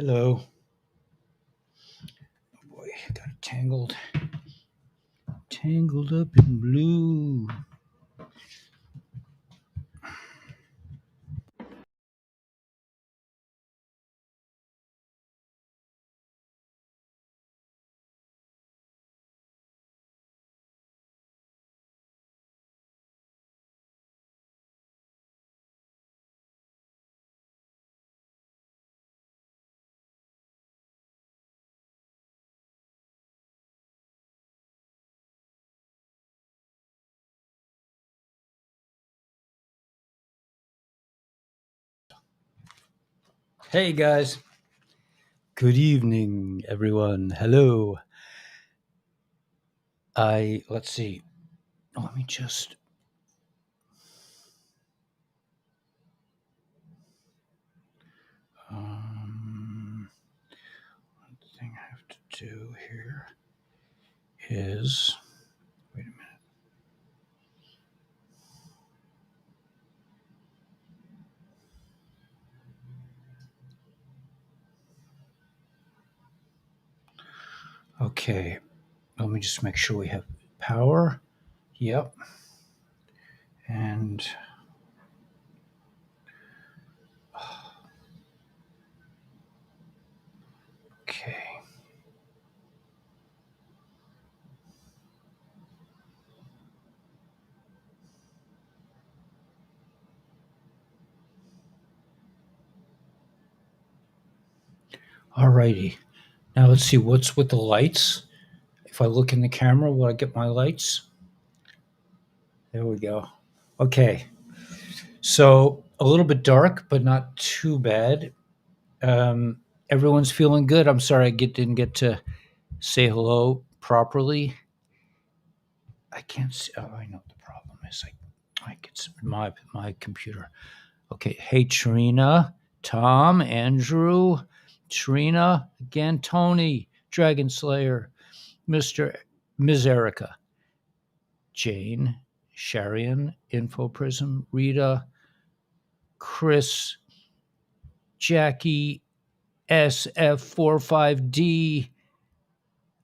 Hello. Oh boy, got tangled up in blue. Hey guys. Good evening, everyone. Hello. Let's see. Let me just. One thing I have to do here is. Wait a minute. Okay. Let me just make sure we have power. Yep. And. Okay. Alrighty. Now let's see what's with the lights. If I look in the camera, will I get my lights? There we go. Okay. So a little bit dark, but not too bad. Um, Everyone's feeling good. I'm sorry didn't get to say hello properly. I can't see. Oh, I know what the problem is. It's my computer. Okay. Hey, Trina, Tom, Andrew, Trina again, Tony, Dragon Slayer, Mister, Ms. Erica, Jane, Sharian, Info Prism, Rita, Chris, Jackie, SF45D.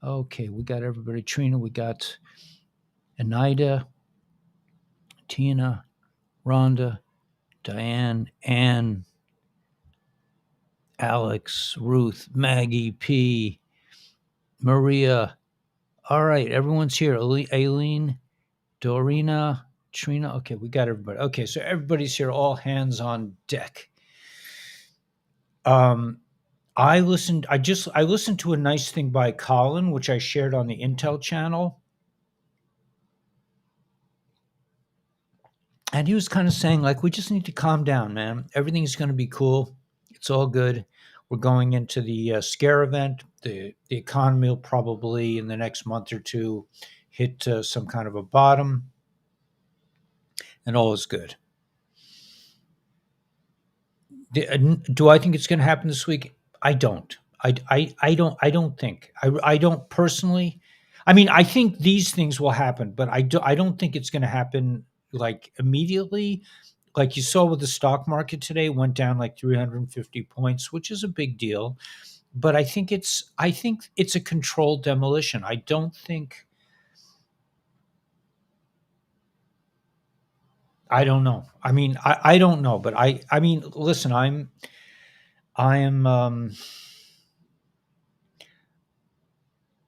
Okay, we got everybody. Trina, we got Anida, Tina, Rhonda, Diane, Ann, Alex, Ruth, Maggie, P, Maria. All right, everyone's here. Aileen, Dorina, Trina. Okay, we got everybody. Okay, so everybody's here. All hands on deck. Um, I listened to a nice thing by Colin, which I shared on the Intel channel. And he was kind of saying, like, we just need to calm down, man. Everything's going to be cool. It's all good. We're going into the scare event. The economy will probably in the next month or two hit some kind of a bottom, and all is good. Do I think it's going to happen this week? I don't. I don't think. I don't personally. I mean, I think these things will happen, but I don't think it's going to happen like immediately. Like you saw with the stock market today, went down like 350 points, which is a big deal. But I think it's a controlled demolition. I don't think. I don't know. I mean, I don't know, but I mean, listen, I am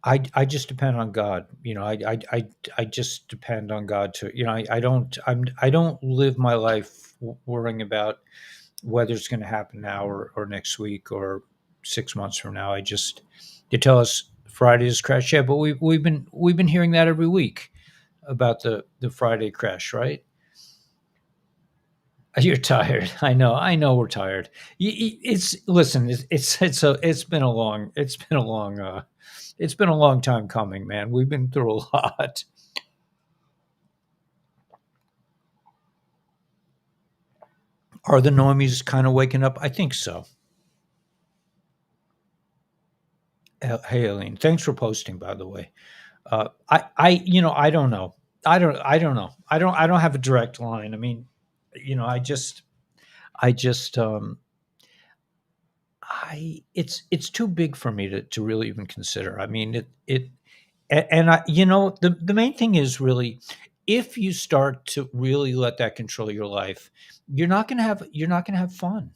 I just depend on God. I just depend on God to, I don't live my life worrying about whether it's going to happen now or next week or 6 months from now. You tell us Friday is crash. Yeah, but we've been hearing that every week about the Friday crash, right? You're tired. I know we're tired. It's listen. It's been a long time coming, man. We've been through a lot. Are the normies kind of waking up? I think so. Hey, Aline, thanks for posting. By the way, I don't know. I don't know. I don't have a direct line. I mean, you know, I just, it's too big for me to really even consider. I mean, and I, the main thing is really, if you start to really let that control your life, you're not gonna have fun.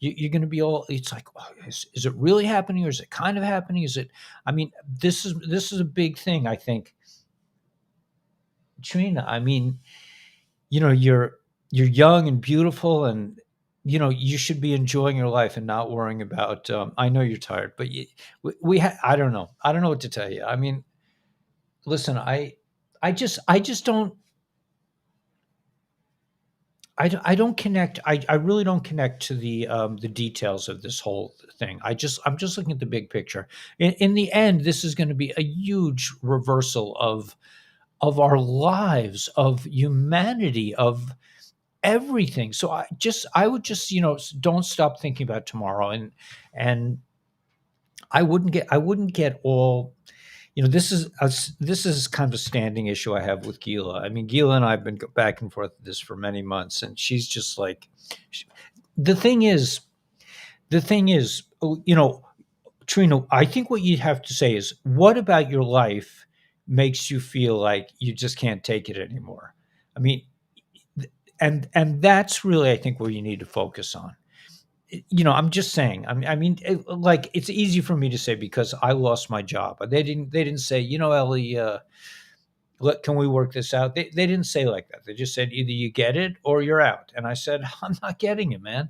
You're gonna be all. It's like, oh, is it really happening, or is it kind of happening? Is it? I mean, this is a big thing. I think, Trina. I mean, you're young and beautiful, and you should be enjoying your life and not worrying about. I know you're tired, but I don't know what to tell you. I mean, listen, I just don't. I don't connect. I really don't connect to the details of this whole thing. I'm just looking at the big picture. In the end, this is going to be a huge reversal of our lives, of humanity, of everything. So I would just don't stop thinking about tomorrow, and I wouldn't get all. This is kind of a standing issue I have with Gila. I mean, Gila and I have been back and forth with this for many months, and she's just like, sh- the thing is, Trina, I think what you'd have to say is, what about your life makes you feel like you just can't take it anymore? I mean, and that's really, I think, where you need to focus on. I'm just saying. I mean, like, it's easy for me to say because I lost my job. They didn't say, Ellie, can we work this out? They didn't say like that. They just said, either you get it or you're out. And I said, I'm not getting it, man.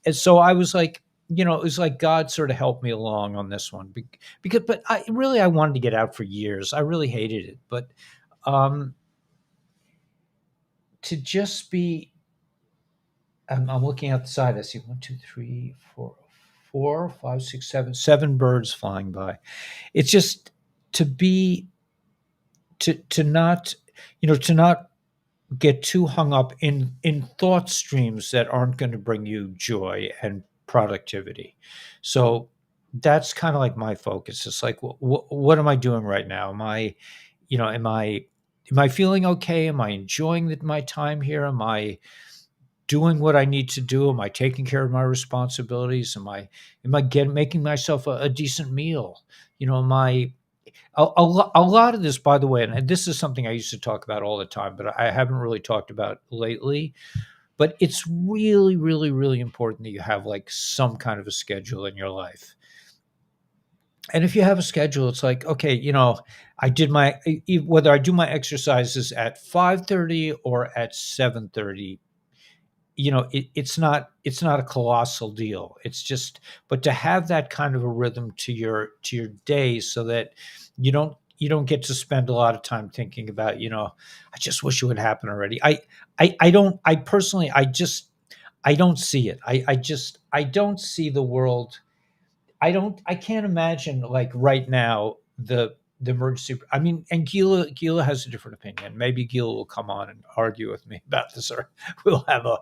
And so I was like, it was like God sort of helped me along on this one, because, but I wanted to get out for years. I really hated it, but um, to just be, I'm looking outside. I see one, two, three, four, five, six, seven birds flying by. It's just to be, to not, to not get too hung up in thought streams that aren't going to bring you joy and productivity. So that's kind of like my focus. It's like, what am I doing right now? Am I feeling okay? Am I enjoying my time here? Am I doing what I need to do? Am I taking care of my responsibilities? Am I making myself a decent meal? Am I a lot of this, by the way, and this is something I used to talk about all the time, but I haven't really talked about lately. But it's really, really, really important that you have like some kind of a schedule in your life. And if you have a schedule, it's like, okay, I did whether I do my exercises at 5:30 or at 7:30, it's not a colossal deal. It's just, but to have that kind of a rhythm to your day, so that you don't get to spend a lot of time thinking about, I just wish it would happen already. I don't, I personally, I don't see it. I don't see the world. I can't imagine, like, right now, the emergency. I mean, and Gila has a different opinion. Maybe Gila will come on and argue with me about this, or we'll have a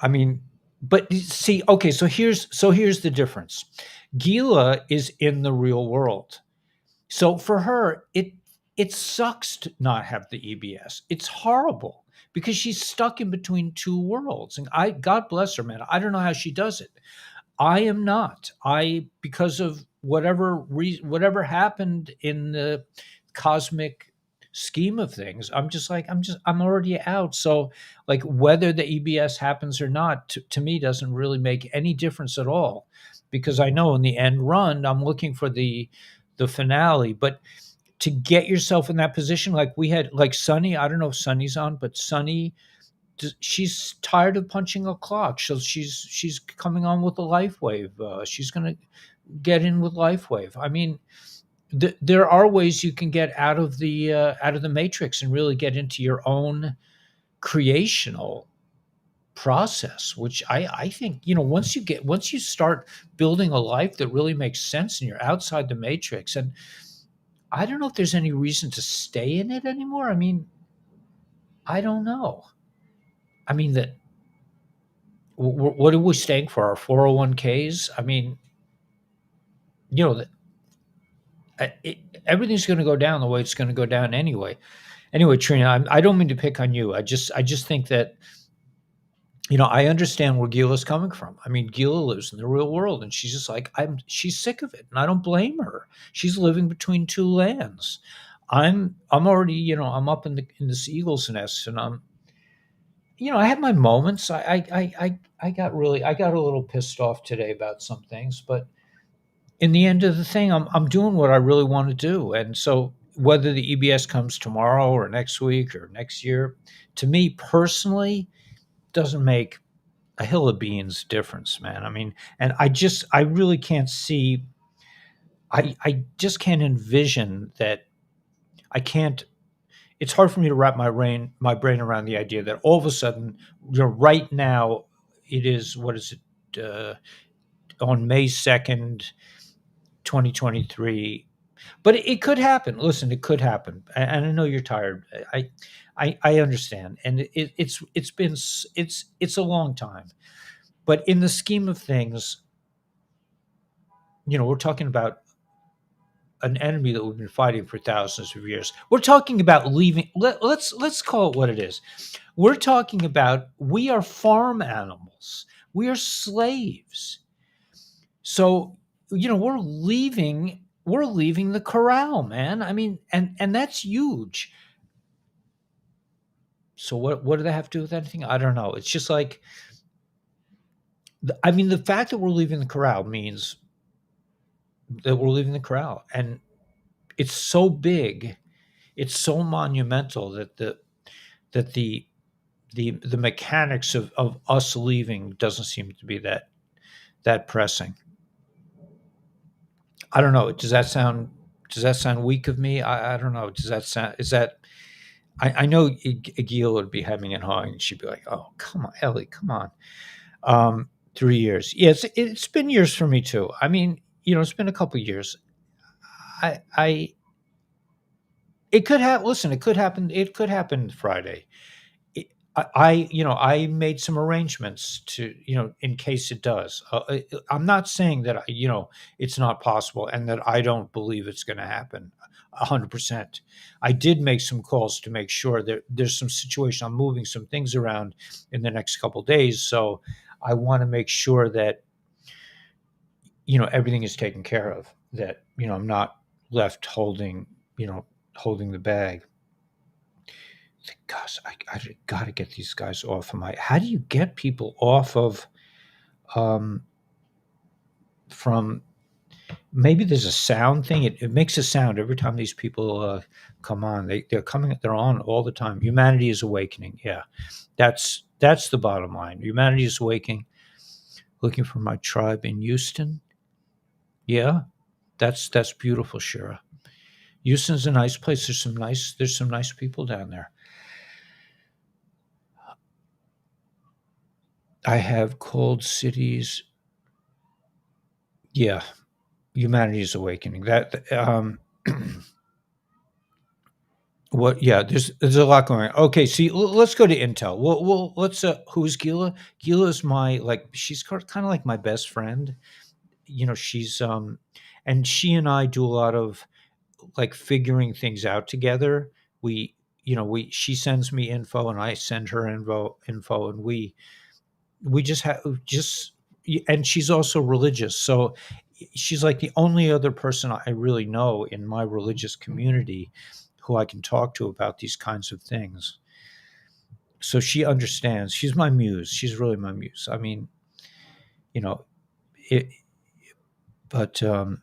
I mean, but see, okay, so here's the difference. Gila is in the real world. So for her, it sucks to not have the EBS. It's horrible because she's stuck in between two worlds. And God bless her, man. I don't know how she does it. I am not. Because of whatever happened in the cosmic scheme of things, I'm already out. So, like, whether the EBS happens or not, to me, doesn't really make any difference at all, because I know in the end run, I'm looking for the finale. But to get yourself in that position, like we had, like Sunny, I don't know if Sunny's on, but Sunny, she's tired of punching a clock, so she's coming on with a life wave. She's going to get in with life wave. I mean, there are ways you can get out of the matrix and really get into your own creational process, which I think, once you start building a life that really makes sense and you're outside the matrix. And I don't know if there's any reason to stay in it anymore. I mean, I don't know. I mean, that what are we staying for? Our 401ks? I mean, you know, everything's going to go down the way it's going to go down anyway. Anyway, Trina, I don't mean to pick on you. I just think that I understand where Gila's coming from. I mean, Gila lives in the real world, and she's just like she's sick of it, and I don't blame her. She's living between two lands. I'm already, I'm up in this eagle's nest, and I had my moments. I got a little pissed off today about some things, but in the end of the thing, I'm doing what I really want to do, and so whether the EBS comes tomorrow or next week or next year, to me personally, doesn't make a hill of beans difference, man. I mean, and I really can't see. I just can't envision that. I can't. It's hard for me to wrap my brain around the idea that all of a sudden, right now, it is what is it on May 2nd, 2023. But it could happen. Listen, it could happen, and I know you're tired. I understand, and it's a long time. But in the scheme of things, we're talking about an enemy that we've been fighting for thousands of years. We're talking about leaving. Let's call it what it is. We're talking about we are farm animals. We are slaves. So we're leaving. We're leaving the corral, man. I mean, and that's huge. So what do they have to do with anything? I don't know. It's just like I mean, the fact that we're leaving the corral means that we're leaving the corral, and it's so big, it's so monumental that the mechanics of us leaving doesn't seem to be that pressing. I don't know. Does that sound weak of me? I don't know. Does that sound is that I know Gil would be having it hawing and she'd be like, "Oh, come on, Ellie, come on." 3 years. Yeah, it's been years for me too. I mean, it's been a couple years. I it could have listen, it could happen. It could happen Friday. I made some arrangements to, in case it does. I'm not saying that it's not possible and that I don't believe it's going to happen 100%. I did make some calls to make sure that there's some situation. I'm moving some things around in the next couple days, so I want to make sure that everything is taken care of. That I'm not left holding the bag. Gosh, I got to get these guys off of my. How do you get people off of um, from? Maybe there's a sound thing. It makes a sound every time these people come on. They're coming. They're on all the time. Humanity is awakening. Yeah, that's the bottom line. Humanity is awakening. Looking for my tribe in Houston. Yeah, that's beautiful, Shira. Houston's a nice place. There's some nice people down there. I have cold cities. Yeah, humanity is awakening. That what? Yeah, there's a lot going on. Okay, see, let's go to Intel. Let's. Who's Gila? Gila is my she's kind of like my best friend. She's and she and I do a lot of figuring things out together. We she sends me info and I send her info, and we just have just and she's also religious, so she's like the only other person I really know in my religious community who I can talk to about these kinds of things. So she understands. She's my muse. She's really my muse. I mean, you know it, but the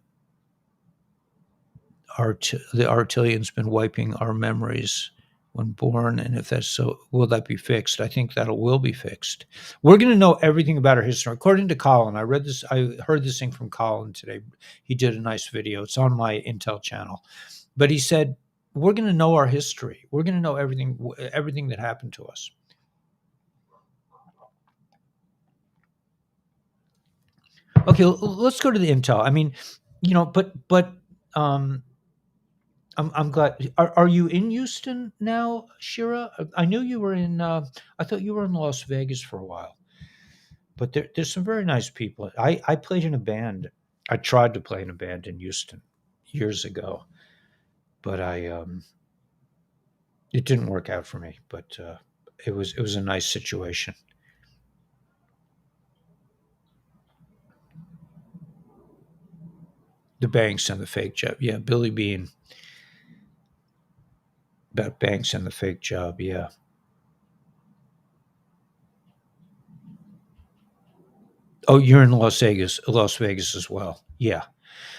Artilian's been wiping our memories when born, and if that's so, will that be fixed? I think that will be fixed. We're going to know everything about our history, according to Colin. I heard this thing from Colin today. He did a nice video. It's on my Intel channel, but he said we're going to know our history. We're going to know everything that happened to us. Okay, let's go to the Intel. I mean, but um, I'm glad. Are you in Houston now, Shira? I knew you were in. I thought you were in Las Vegas for a while. But there's some very nice people. I played in a band. I tried to play in a band in Houston years ago, but it didn't work out for me. But it was a nice situation. The banks and the fake job. Yeah, Billy Bean about banks and the fake job. Yeah. Oh, you're in Las Vegas as well. Yeah.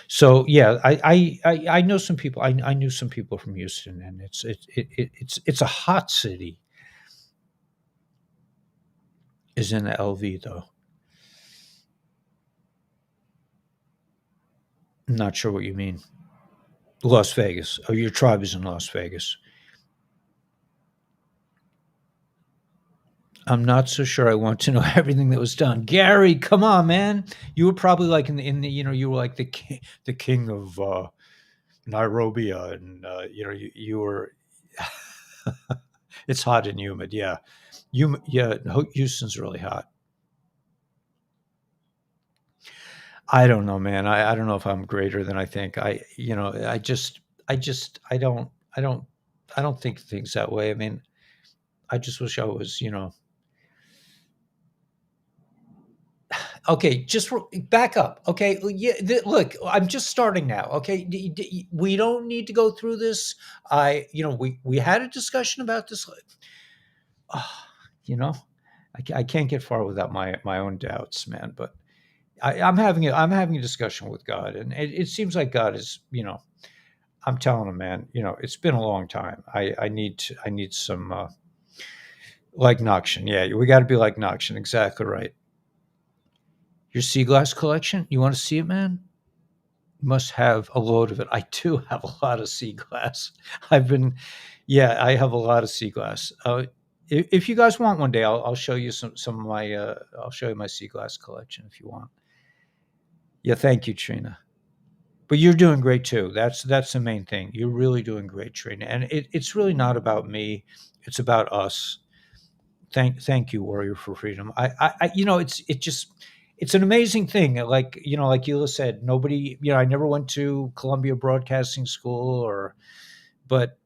So yeah, I know some people. I knew some people from Houston, and it's a hot city. Is in the LV though. I'm not sure what you mean. Las Vegas. Oh, your tribe is in Las Vegas. I'm not so sure I want to know everything that was done. Gary, come on, man. You were probably like in the you were like the king of Nairobi, and you were. It's hot and humid. Yeah, Houston's really hot. I don't know, man. I don't know if I'm greater than I think. I don't I don't think things that way. I mean, I just wish I was, okay, back up. Okay. Yeah, look, I'm just starting now. Okay. We don't need to go through this. We had a discussion about this. Ah, you know, I can't get far without my own doubts, man. But I'm having a discussion with God, and it seems like God is, I'm telling him, man, it's been a long time. I need some, like Noction. Yeah, we got to be like Noction. Exactly right. Your sea glass collection. You want to see it, man? You must have a load of it. I do have a lot of sea glass. I've been, yeah, I have a lot of sea glass. If you guys want one day, I'll show you some of my. I'll show you my sea glass collection if you want. Yeah, thank you, Trina. But you're doing great too. That's the main thing. You're really doing great, Trina. And it's really not about me. It's about us. Thank you, Warrior for Freedom. It's an amazing thing. Like like Eula said, nobody. I never went to Columbia Broadcasting School, but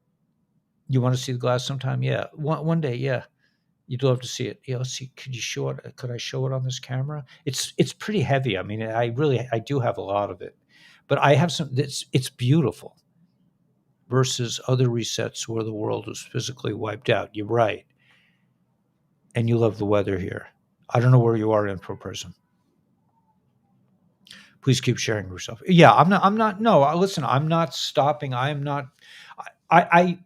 you want to see the glass sometime? Yeah, one day. Yeah, you'd love to see it. Yeah, let's see. Could you show it? Could I show it on this camera? It's pretty heavy. I mean, I do have a lot of it, but I have some. It's beautiful versus other resets where the world was physically wiped out. You're right, and you love the weather here. I don't know where you are, Info Prism. Please keep sharing yourself. Yeah, I'm not. I'm not. No, listen. I'm not stopping. I am not. I'm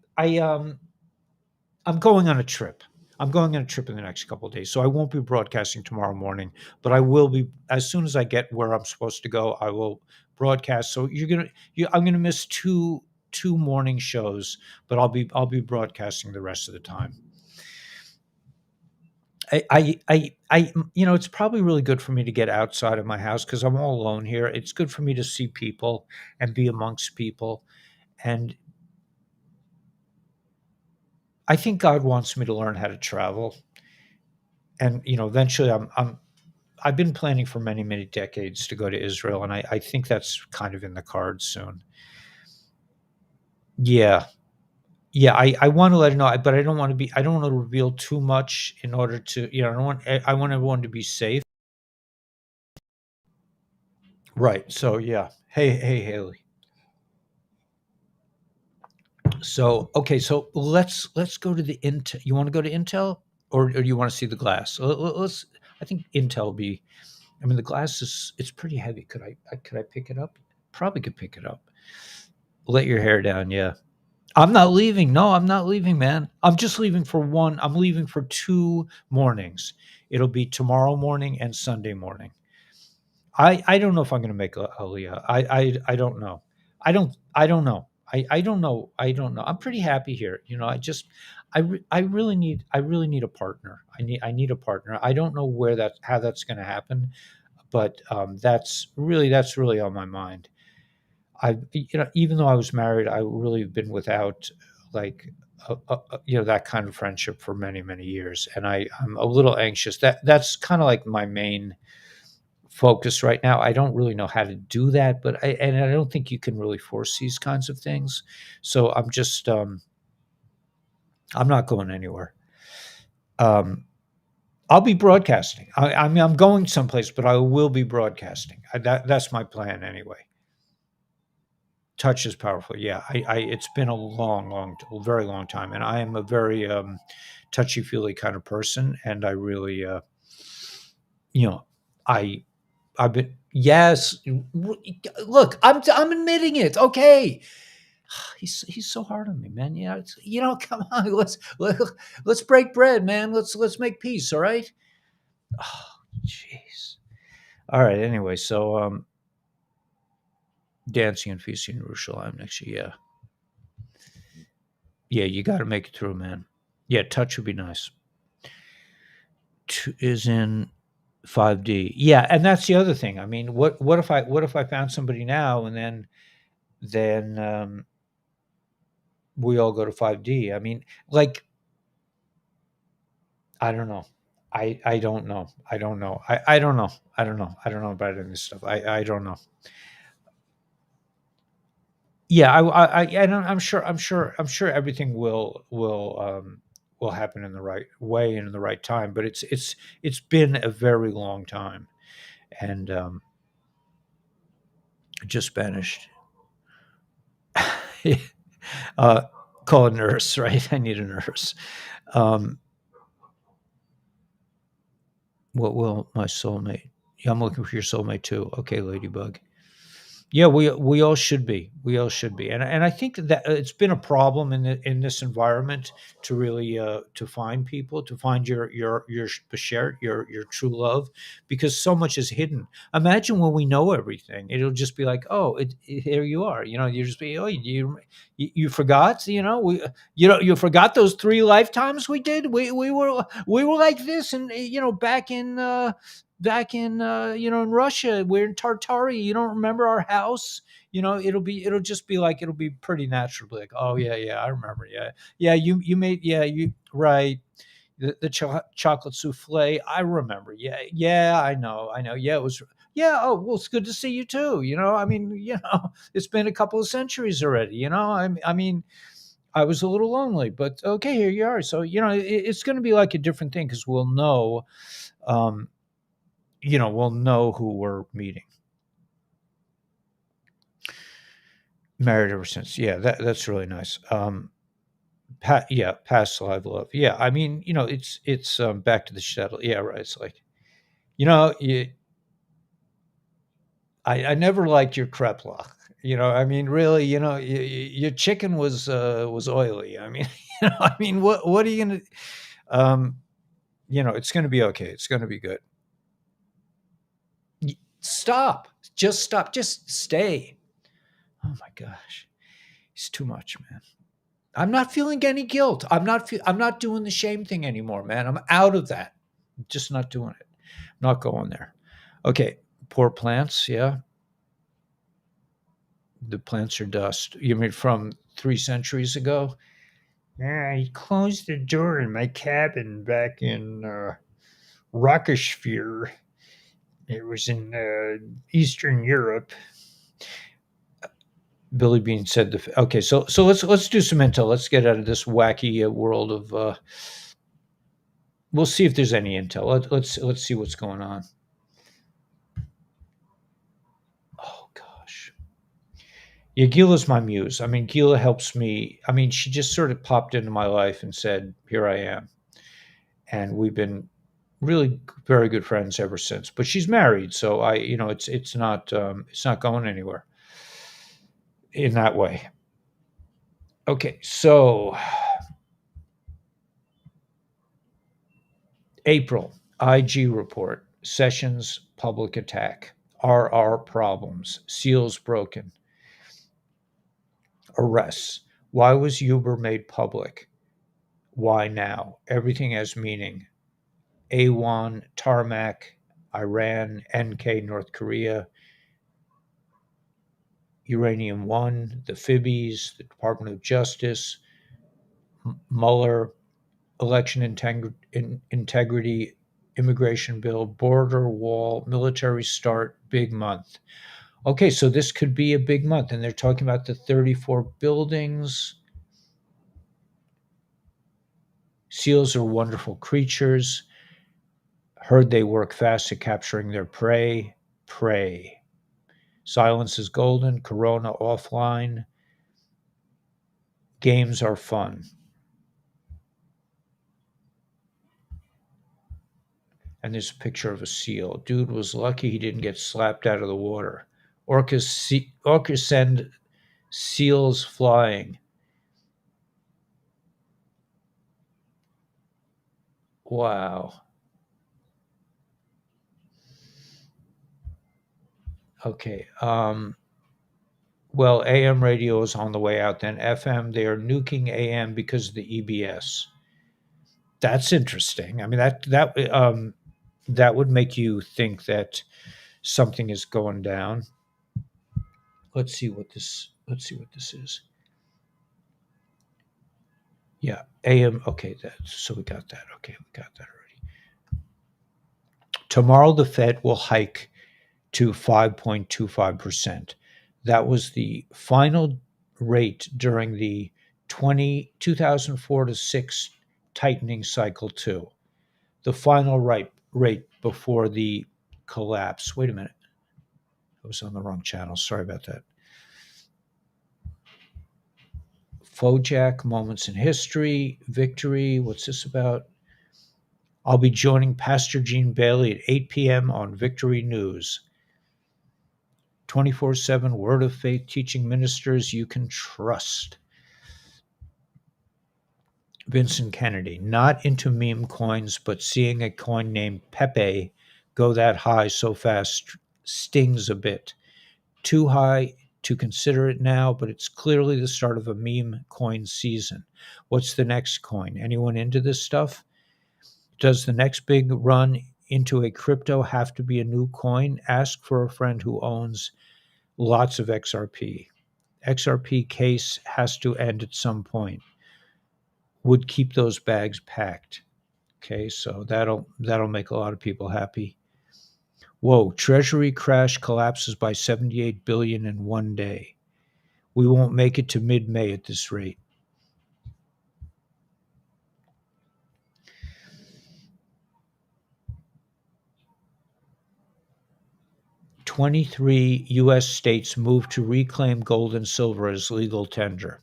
going on a trip. I'm going on a trip in the next couple of days, so I won't be broadcasting tomorrow morning. But I will be as soon as I get where I'm supposed to go. I will broadcast. So I'm gonna miss two morning shows, but I'll be broadcasting the rest of the time. It's probably really good for me to get outside of my house because I'm all alone here. It's good for me to see people and be amongst people. And I think God wants me to learn how to travel. And, eventually I've been planning for many, many decades to go to Israel. And I think that's kind of in the cards soon. Yeah. Yeah. I want to let it know, but I don't want to reveal too much in order to, I want everyone to be safe. Right. So, yeah. Hey, Haley. So, okay, so let's go to the Intel. You want to go to Intel, or do you want to see the glass? Let's. I think Intel will be. I mean, the glass it's pretty heavy. Could I pick it up? Probably could pick it up. Let your hair down. Yeah, I'm not leaving. No, I'm not leaving, man. I'm just leaving for one. I'm leaving for 2 mornings. It'll be tomorrow morning and Sunday morning. I don't know if I'm going to make Aliyah. I don't know. I don't know. I don't know. I don't know. I'm pretty happy here. I really need a partner. I need a partner. I don't know how that's going to happen, but that's really on my mind. Even though I was married, I really have been without like that kind of friendship for many many years, and I'm a little anxious. That's kind of like my main focus right now. I don't really know how to do that, but I don't think you can really force these kinds of things. So I'm not going anywhere. Um, I'll be broadcasting. I mean, I'm going someplace, but I will be broadcasting. That's my plan anyway. touch is powerful. Yeah, it's been a very long time, and I am a very touchy feely kind of person, and I really, you know, I I've been yes. Look, I'm admitting it. Okay, he's so hard on me, man. Yeah, come on, let's break bread, man. Let's make peace. All right. Oh, jeez. All right. Anyway, so dancing and feasting in Jerusalem next year. Yeah, yeah. You got to make it through, man. Yeah, touch would be nice. Is in 5D. Yeah, and that's the other thing. I mean, what if I found somebody now and then we all go to 5D? I mean, like I don't know. I don't know. I don't know. I don't know. I don't know. I don't know about any of this stuff. I don't know. Yeah, I don't, I'm sure everything will happen in the right way and in the right time. But it's been a very long time, and just vanished. uh, Call a nurse, right? I need a nurse. Um, what will my soulmate? Yeah, I'm looking for your soulmate too. Okay, Ladybug. Yeah, we all should be. We all should be, and I think that it's been a problem in this environment to really to find people, to find your bashert, your true love, because so much is hidden. Imagine when we know everything, it'll just be like, oh, here you are. You just be, oh, you forgot. You forgot those 3 lifetimes we did. We were like this, and back in in Russia, we're in Tartary. You don't remember our house? It'll just be like, it'll be pretty natural, like, oh yeah, yeah, I remember. Yeah, yeah, you made, yeah, you right, the chocolate souffle, I remember. Yeah, yeah, I know, yeah, it was, yeah, oh well, it's good to see you too. I mean, it's been a couple of centuries already. I mean, I was a little lonely, but okay, here you are. So it's going to be like a different thing, because um we'll know who we're meeting. Married ever since. Yeah, that's really nice. Yeah, past live love. Yeah, I mean, it's back to the shuttle. Yeah, right. It's like, you know, you, I never liked your kreplach. I mean, really, your chicken was oily. I mean, I mean, what are you gonna? Um, it's gonna be okay. It's gonna be good. Stop. Just stop. Just stay. Oh my gosh, it's too much, man. I'm not feeling any guilt. I'm not doing the shame thing anymore, man. I'm out of that. I'm just not doing it. I'm not going there. Okay, poor plants, yeah. The plants are dust. You mean from 3 centuries ago? Yeah, he closed the door in my cabin back in Rockersfear. It was in Eastern Europe. Billy Bean said the. Okay, so let's do some intel. Let's get out of this wacky world of. We'll see if there's any intel. Let's see what's going on. Oh gosh. Yeah, Gila's my muse. I mean, Gila helps me. I mean, she just sort of popped into my life and said, "Here I am," and we've been really very good friends ever since. But she's married, so it's not going anywhere in that way. Okay, so April IG report, Sessions public attack, RR problems, seals broken, arrests. Why was Uber made public? Why now? Everything has meaning. A1, Tarmac, Iran, NK, North Korea, Uranium One, the Fibbies, the Department of Justice, Mueller, election integrity, immigration bill, border wall, military start, big month. Okay, so this could be a big month, and they're talking about the 34 buildings. Seals are wonderful creatures. Heard they work fast at capturing their prey. Prey. Silence is golden. Corona offline. Games are fun. And there's a picture of a seal. Dude was lucky he didn't get slapped out of the water. Orcas send seals flying. Wow. Okay. Well, AM radio is on the way out. Then FM, they are nuking AM because of the EBS. That's interesting. I mean, that would make you think that something is going down. Let's see what this is. Yeah, AM. Okay, so we got that. Okay, we got that already. Tomorrow the Fed will hike to 5.25%. That was the final rate during the 2004 to 6 tightening cycle too. The final rate before the collapse. Wait a minute. I was on the wrong channel. Sorry about that. Fojack, Moments in History, Victory. What's this about? I'll be joining Pastor Gene Bailey at 8 p.m. on Victory News. 24/7 Word of Faith teaching ministers you can trust. Vincent Kennedy, not into meme coins, but seeing a coin named Pepe go that high so fast stings a bit. Too high to consider it now, but it's clearly the start of a meme coin season. What's the next coin? Anyone into this stuff? Does the next big run into a crypto have to be a new coin? Ask for a friend who owns lots of XRP. XRP case has to end at some point. Would keep those bags packed. Okay, so that'll make a lot of people happy. Whoa, Treasury crash collapses by 78 billion in one day. We won't make it to mid-May at this rate. "23 U.S. states move to reclaim gold and silver as legal tender."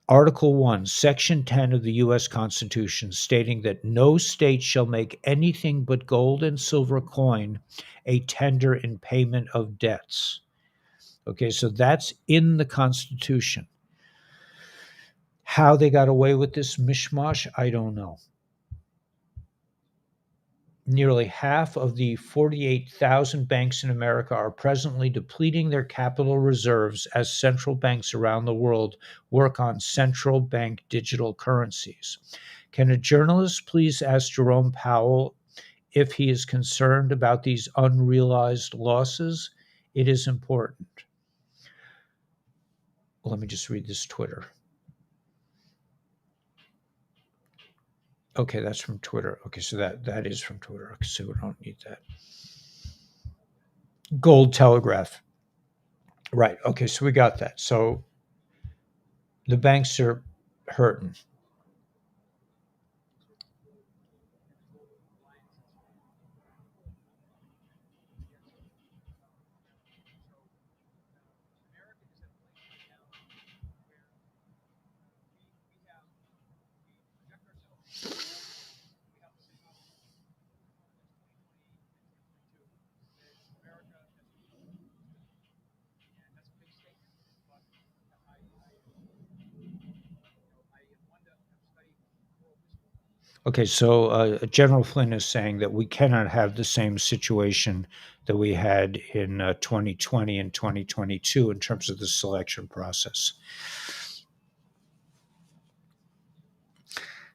Article 1, Section 10 of the U.S. Constitution, stating that no state shall make anything but gold and silver coin a tender in payment of debts. Okay, so that's in the Constitution. How they got away with this mishmash, I don't know. Nearly half of the 48,000 banks in America are presently depleting their capital reserves as central banks around the world work on central bank digital currencies. Can a journalist please ask Jerome Powell if he is concerned about these unrealized losses? It is important. Let me just read this Twitter. Okay, that's from Twitter. Okay, so that is from Twitter. Okay, so we don't need that. Gold Telegraph. Right. Okay, so we got that. So the banks are hurting. Okay, so General Flynn is saying that we cannot have the same situation that we had in 2020 and 2022 in terms of the selection process.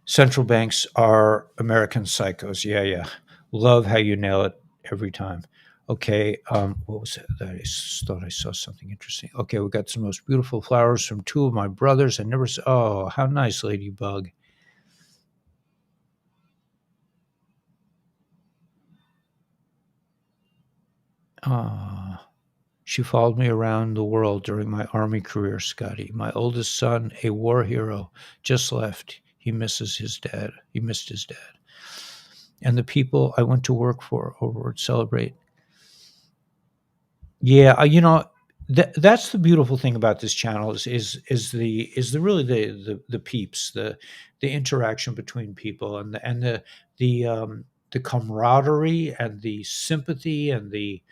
Central banks are American psychos. Yeah, yeah. Love how you nail it every time. Okay, what was it? I thought I saw something interesting. Okay, we got some most beautiful flowers from two of my brothers. I never saw. Oh, how nice, Ladybug. Ah, she followed me around the world during my Army career, Scotty. My oldest son, a war hero, just left. He misses his dad. He missed his dad. And the people I went to work for over at Celebrate. Yeah, that's the beautiful thing about this channel is the really the peeps, the interaction between people, the camaraderie and the sympathy and the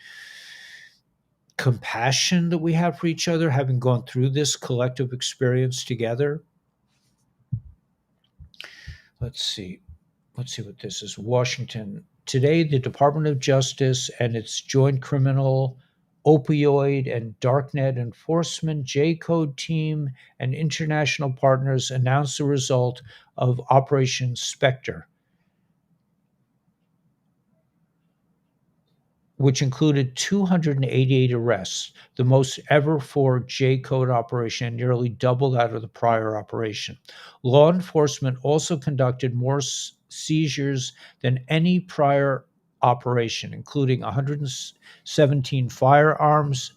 compassion that we have for each other, having gone through this collective experience together. Let's see. Let's see what this is. Washington. Today, the Department of Justice and its Joint Criminal, Opioid, and Darknet Enforcement J Code team and international partners announced the result of Operation Spectre, which included 288 arrests, the most ever for J Code operation, and nearly double that of the prior operation. Law enforcement also conducted more seizures than any prior operation, including 117 firearms,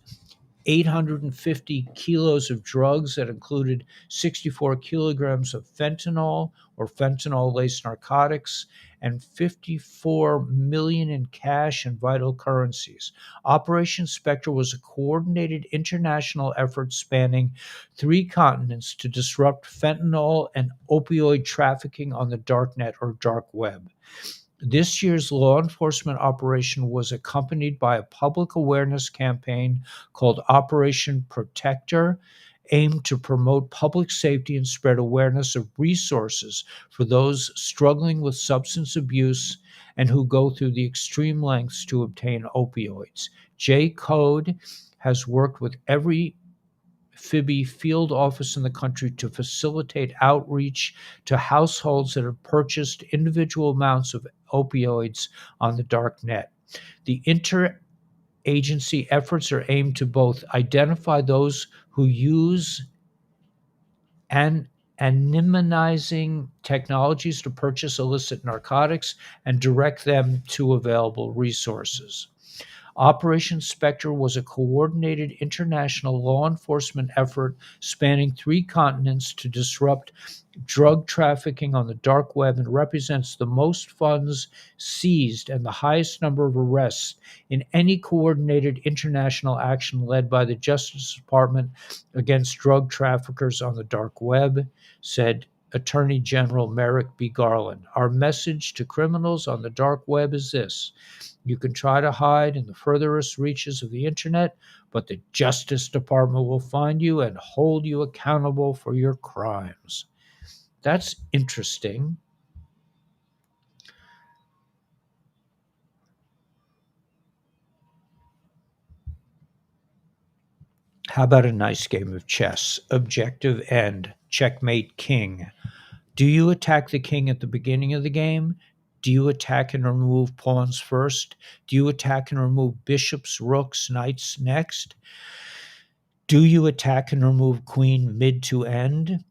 850 kilos of drugs that included 64 kilograms of fentanyl or fentanyl laced narcotics, and 54 million in cash and vital currencies. Operation Spectre was a coordinated international effort spanning 3 continents to disrupt fentanyl and opioid trafficking on the darknet or dark web. This year's law enforcement operation was accompanied by a public awareness campaign called Operation Protector, aimed to promote public safety and spread awareness of resources for those struggling with substance abuse and who go through the extreme lengths to obtain opioids. J Code has worked with every Phoebe field office in the country to facilitate outreach to households that have purchased individual amounts of opioids on the dark net. The interagency efforts are aimed to both identify those who use and anonymizing technologies to purchase illicit narcotics and direct them to available resources. Operation Spectre was a coordinated international law enforcement effort spanning 3 continents to disrupt drug trafficking on the dark web and represents the most funds seized and the highest number of arrests in any coordinated international action led by the Justice Department against drug traffickers on the dark web, said Attorney General Merrick B. Garland. Our message to criminals on the dark web is this: you can try to hide in the furthest reaches of the internet, but the Justice Department will find you and hold you accountable for your crimes. That's interesting. How about a nice game of chess? Objective end. Checkmate king. Do you attack the king at the beginning of the game? Do you attack and remove pawns first? Do you attack and remove bishops, rooks, knights next? Do you attack and remove queen mid to end?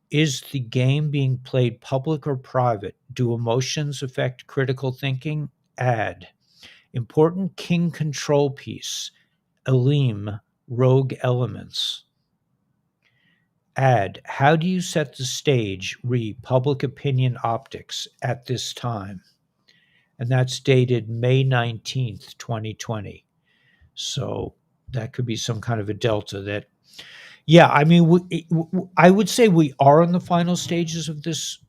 Is the game being played public or private? Do emotions affect critical thinking? Add. Important king control piece. Elim, rogue elements. Add. How do you set the stage? Re. Public opinion optics at this time. And that's dated May 19th, 2020. So that could be some kind of a delta that, yeah, I mean, I would say we are in the final stages of this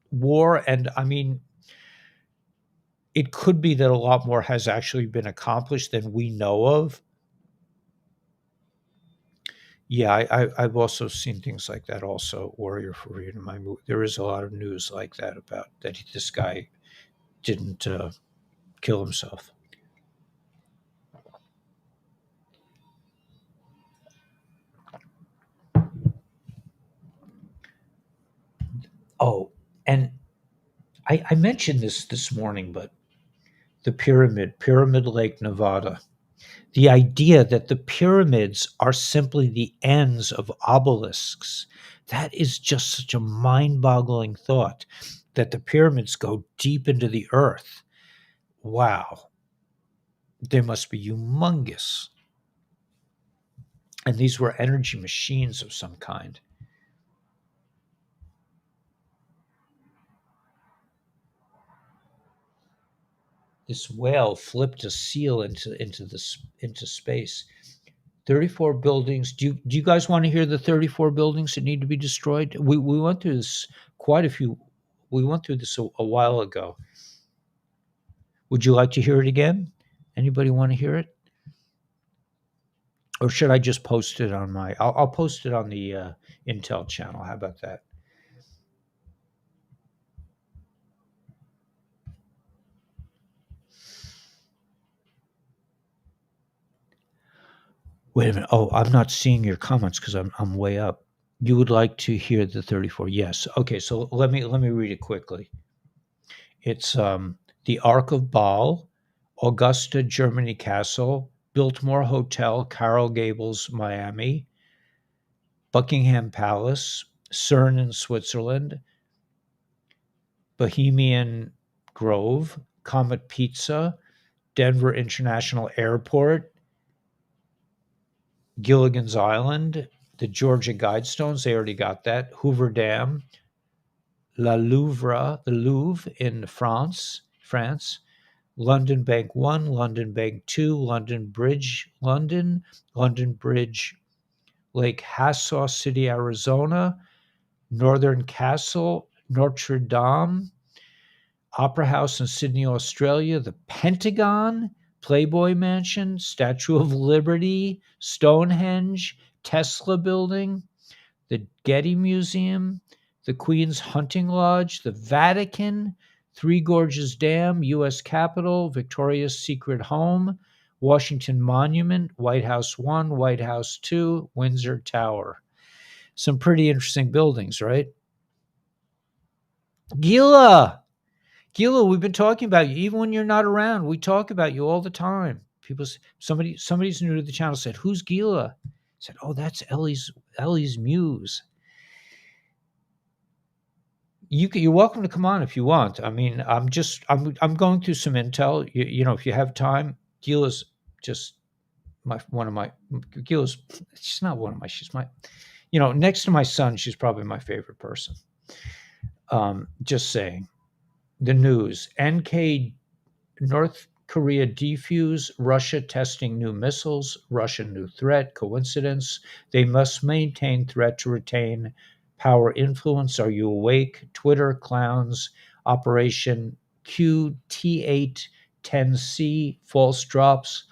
war. And I mean, it could be that a lot more has actually been accomplished than we know of. Yeah, I've also seen things like that. Also, Warrior for Freedom. There is a lot of news like that about that this guy didn't kill himself. Oh, and I mentioned this morning, but the Pyramid Lake, Nevada. The idea that the pyramids are simply the ends of obelisks, that is just such a mind-boggling thought, that the pyramids go deep into the earth. Wow, they must be humongous. And these were energy machines of some kind. This whale flipped a seal into space. 34 buildings. Do you guys want to hear the 34 buildings that need to be destroyed? We went through this quite a few. We went through this a while ago. Would you like to hear it again? Anybody want to hear it? Or should I just post it on my? I'll post it on the Intel channel. How about that? Wait a minute. Oh, I'm not seeing your comments because I'm way up. You would like to hear the 34? Yes. Okay. So let me read it quickly. It's the Ark of Baal, Augusta, Germany Castle, Biltmore Hotel, Coral Gables, Miami, Buckingham Palace, CERN in Switzerland, Bohemian Grove, Comet Pizza, Denver International Airport, Gilligan's Island, the Georgia Guidestones, they already got that, Hoover Dam, the Louvre in France, London Bank 1, London Bank 2, London Bridge, Lake Hassaw City, Arizona, Northern Castle, Notre Dame, Opera House in Sydney, Australia, the Pentagon, Playboy Mansion, Statue of Liberty, Stonehenge, Tesla Building, the Getty Museum, the Queen's Hunting Lodge, the Vatican, Three Gorges Dam, U.S. Capitol, Victoria's Secret Home, Washington Monument, White House 1, White House 2, Windsor Tower. Some pretty interesting buildings, right? Gila! Gila, we've been talking about you. Even when you're not around, we talk about you all the time. Somebody's new to the channel said, "Who's Gila?" I said, "Oh, that's Ellie's muse." You're welcome to come on if you want. I mean, I'm going through some intel. You know, if you have time, Gila's just Gila's. She's not one of my. She's my, next to my son, she's probably my favorite person. Just saying. The news: North Korea defuse, Russia testing new missiles, Russian new threat, coincidence? They must maintain threat to retain power influence. Are you awake? Twitter clowns, Operation QT810C, false drops,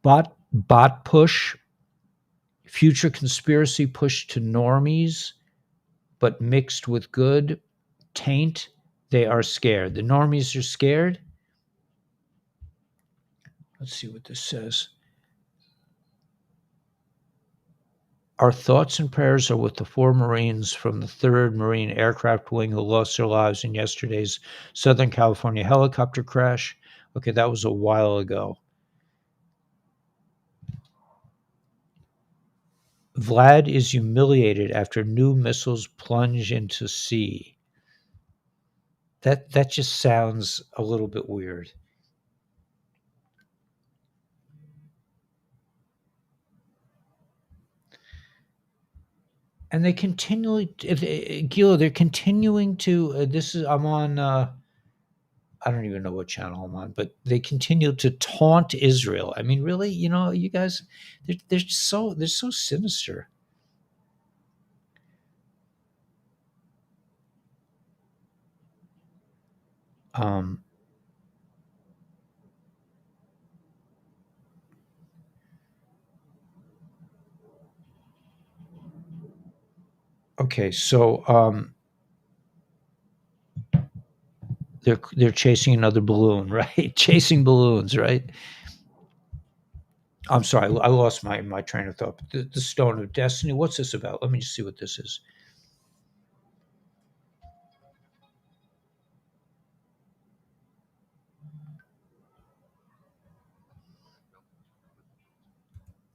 bot push, future conspiracy push to normies, but mixed with good, taint. They are scared. The normies are scared. Let's see what this says. Our thoughts and prayers are with the 4 Marines from the 3rd Marine Aircraft Wing who lost their lives in yesterday's Southern California helicopter crash. Okay, that was a while ago. Vlad is humiliated after new missiles plunge into sea. That just sounds a little bit weird. And they continually, Gila, they're continuing to. I'm on. I don't even know what channel I'm on, but they continue to taunt Israel. I mean, really, you guys, they're so sinister. Um, okay, so they're chasing another balloon, right? Chasing balloons, right? I'm sorry, I lost my train of thought. The Stone of Destiny. What's this about? Let me just see what this is.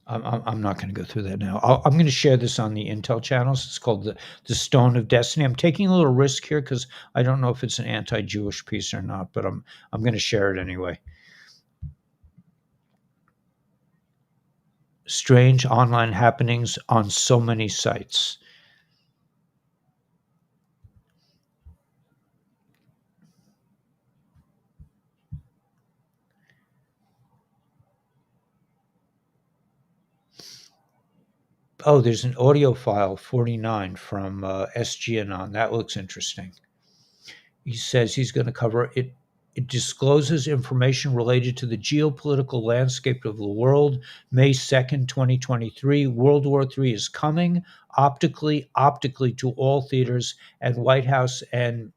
I'm not going to go through that now. I'm going to share this on the Intel channels. It's called the Stone of Destiny. I'm taking a little risk here because I don't know if it's an anti-Jewish piece or not, but I'm going to share it anyway. Strange online happenings on so many sites. Oh, there's an audio file 49 from SGAnon. That looks interesting. He says he's going to cover it. It discloses information related to the geopolitical landscape of the world. May 2nd, 2023. World War III is coming optically to all theaters, and White House and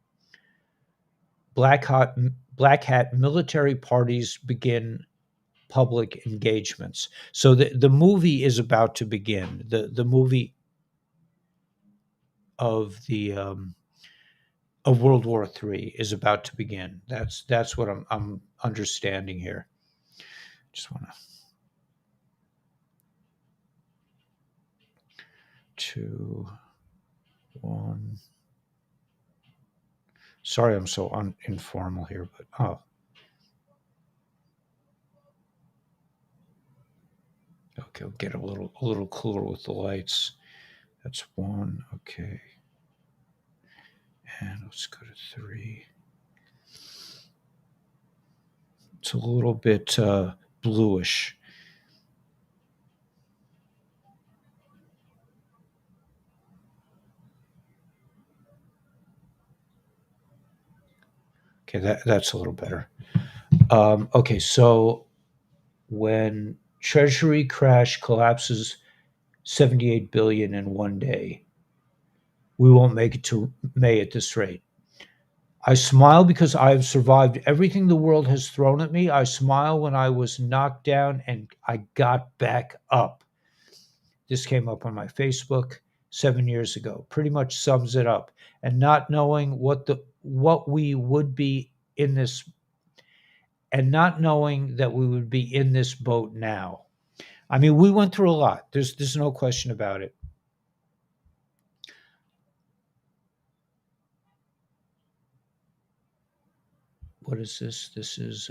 black hat, black hat military parties begin public engagements. So the movie is about to begin. The movie of the of World War III is about to begin. That's what I'm understanding here. Just want to two one. Sorry, I'm so informal here, but okay, we'll get a little cooler with the lights. That's one. Okay, and let's go to three. It's a little bit bluish. Okay, that's a little better. Okay, so when Treasury crash collapses 78 billion in one day, we won't make it to May at this rate. I smile because I have survived everything the world has thrown at me. I smile when I was knocked down and I got back up. This came up on my Facebook 7 years ago. Pretty much sums it up. And not knowing what we would be in this, and not knowing that we would be in this boat now. I mean, we went through a lot. There's no question about it. What is this? This is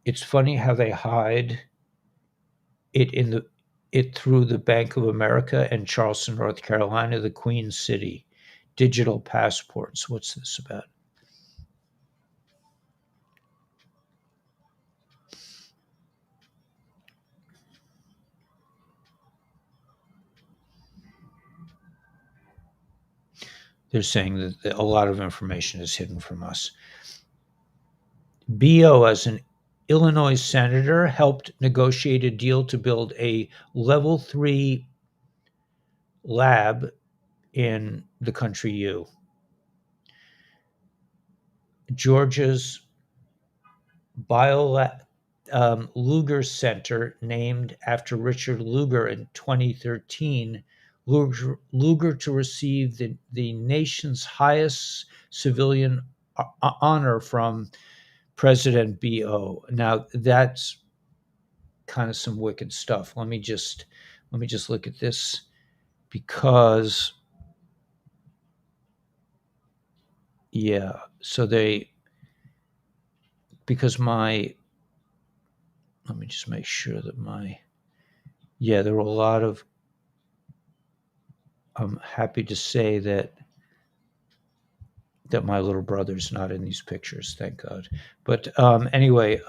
it's funny how they hide it through the Bank of America and Charleston, North Carolina, the Queen City. Digital passports. What's this about? They're saying that a lot of information is hidden from us. BO, as an Illinois senator, helped negotiate a deal to build a level 3 lab in the country U. Georgia's Lugar Center, named after Richard Lugar in 2013, Lugar to receive the nation's highest civilian honor from President BO. Now that's kind of some wicked stuff. Let me just look at this, because yeah, so because my let me just make sure that there were a lot of, I'm happy to say that my little brother's not in these pictures, thank God. But anyway,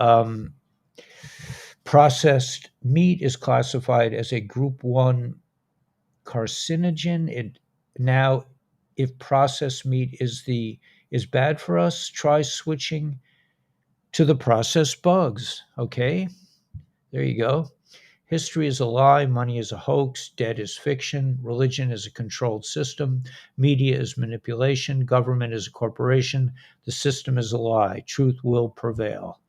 processed meat is classified as a group 1 carcinogen. Now, if processed meat is bad for us, try switching to the processed bugs. Okay, there you go. History is a lie, money is a hoax, debt is fiction, religion is a controlled system, media is manipulation, government is a corporation, the system is a lie, truth will prevail.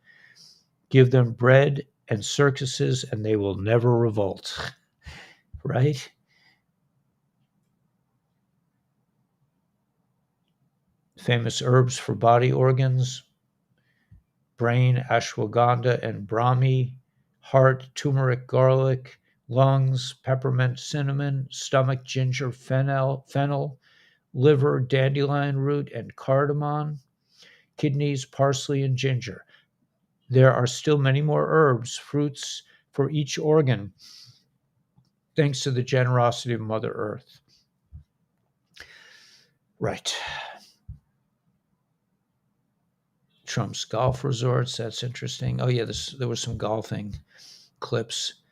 Give them bread and circuses and they will never revolt. Right? Famous herbs for body organs: brain, ashwagandha and brahmi; heart, turmeric, garlic; lungs, peppermint, cinnamon; stomach, ginger, fennel; liver, dandelion root and cardamom; kidneys, parsley and ginger. There are still many more herbs, fruits for each organ, thanks to the generosity of Mother Earth. Right. Trump's golf resorts, that's interesting. Oh yeah, there was some golfing clips.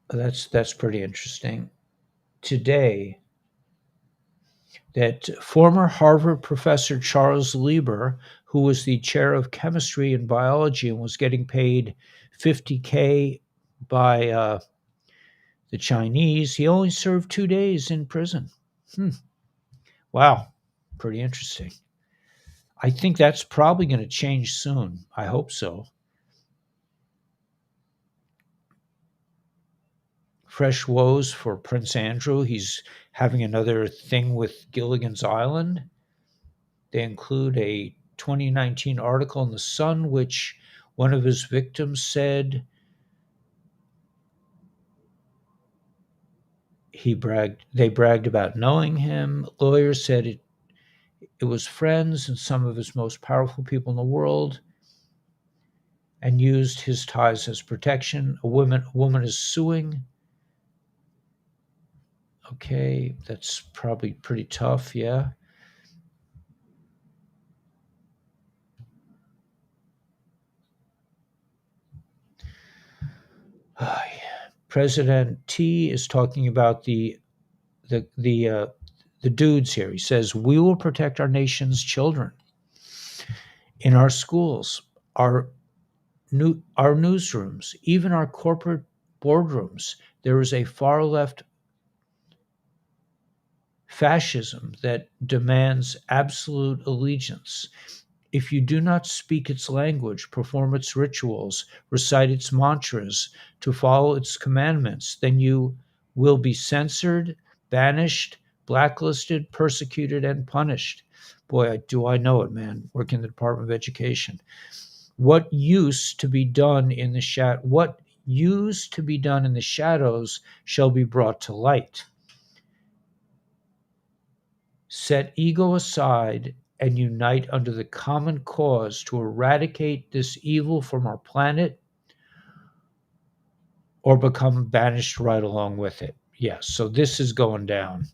That's pretty interesting. Today, that former Harvard professor Charles Lieber, who was the chair of chemistry and biology and was getting paid 50K by the Chinese, he only served 2 days in prison. Hmm. Wow, pretty interesting. I think that's probably going to change soon. I hope so. Fresh woes for Prince Andrew. He's having another thing with Gilligan's Island. They include a 2019 article in The Sun, which one of his victims said they bragged about knowing him. Lawyers said it was friends and some of his most powerful people in the world and used his ties as protection. A woman is suing. Okay, that's probably pretty tough, yeah. President T is talking about the the uh, the dudes here. He says we will protect our nation's children in our schools, our our newsrooms, even our corporate boardrooms. There is a far left fascism that demands absolute allegiance. If you do not speak its language, perform its rituals, recite its mantras, to follow its commandments, then you will be censored, banished, blacklisted, persecuted, and punished. Boy, do I know it, man, working in the Department of Education. What used to be done in the shadows shall be brought to light. Set ego aside and unite under the common cause to eradicate this evil from our planet or become banished right along with it. Yes, so this is going down.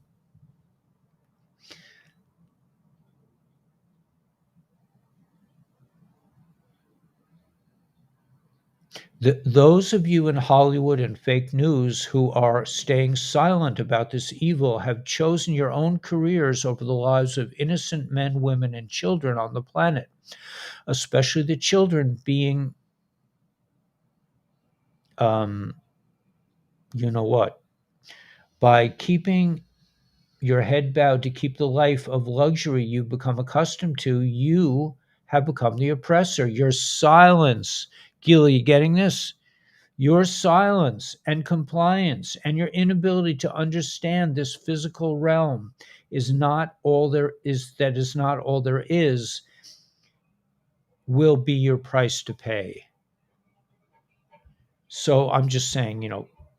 Those of you in Hollywood and fake news who are staying silent about this evil have chosen your own careers over the lives of innocent men, women, and children on the planet, especially the children being, um, you know what, by keeping your head bowed to keep the life of luxury you've become accustomed to, you have become the oppressor. Your silence, Gil, you getting this? Your silence and compliance and your inability to understand this physical realm is not all there is, that is not all there is, will be your price to pay. So I'm just saying,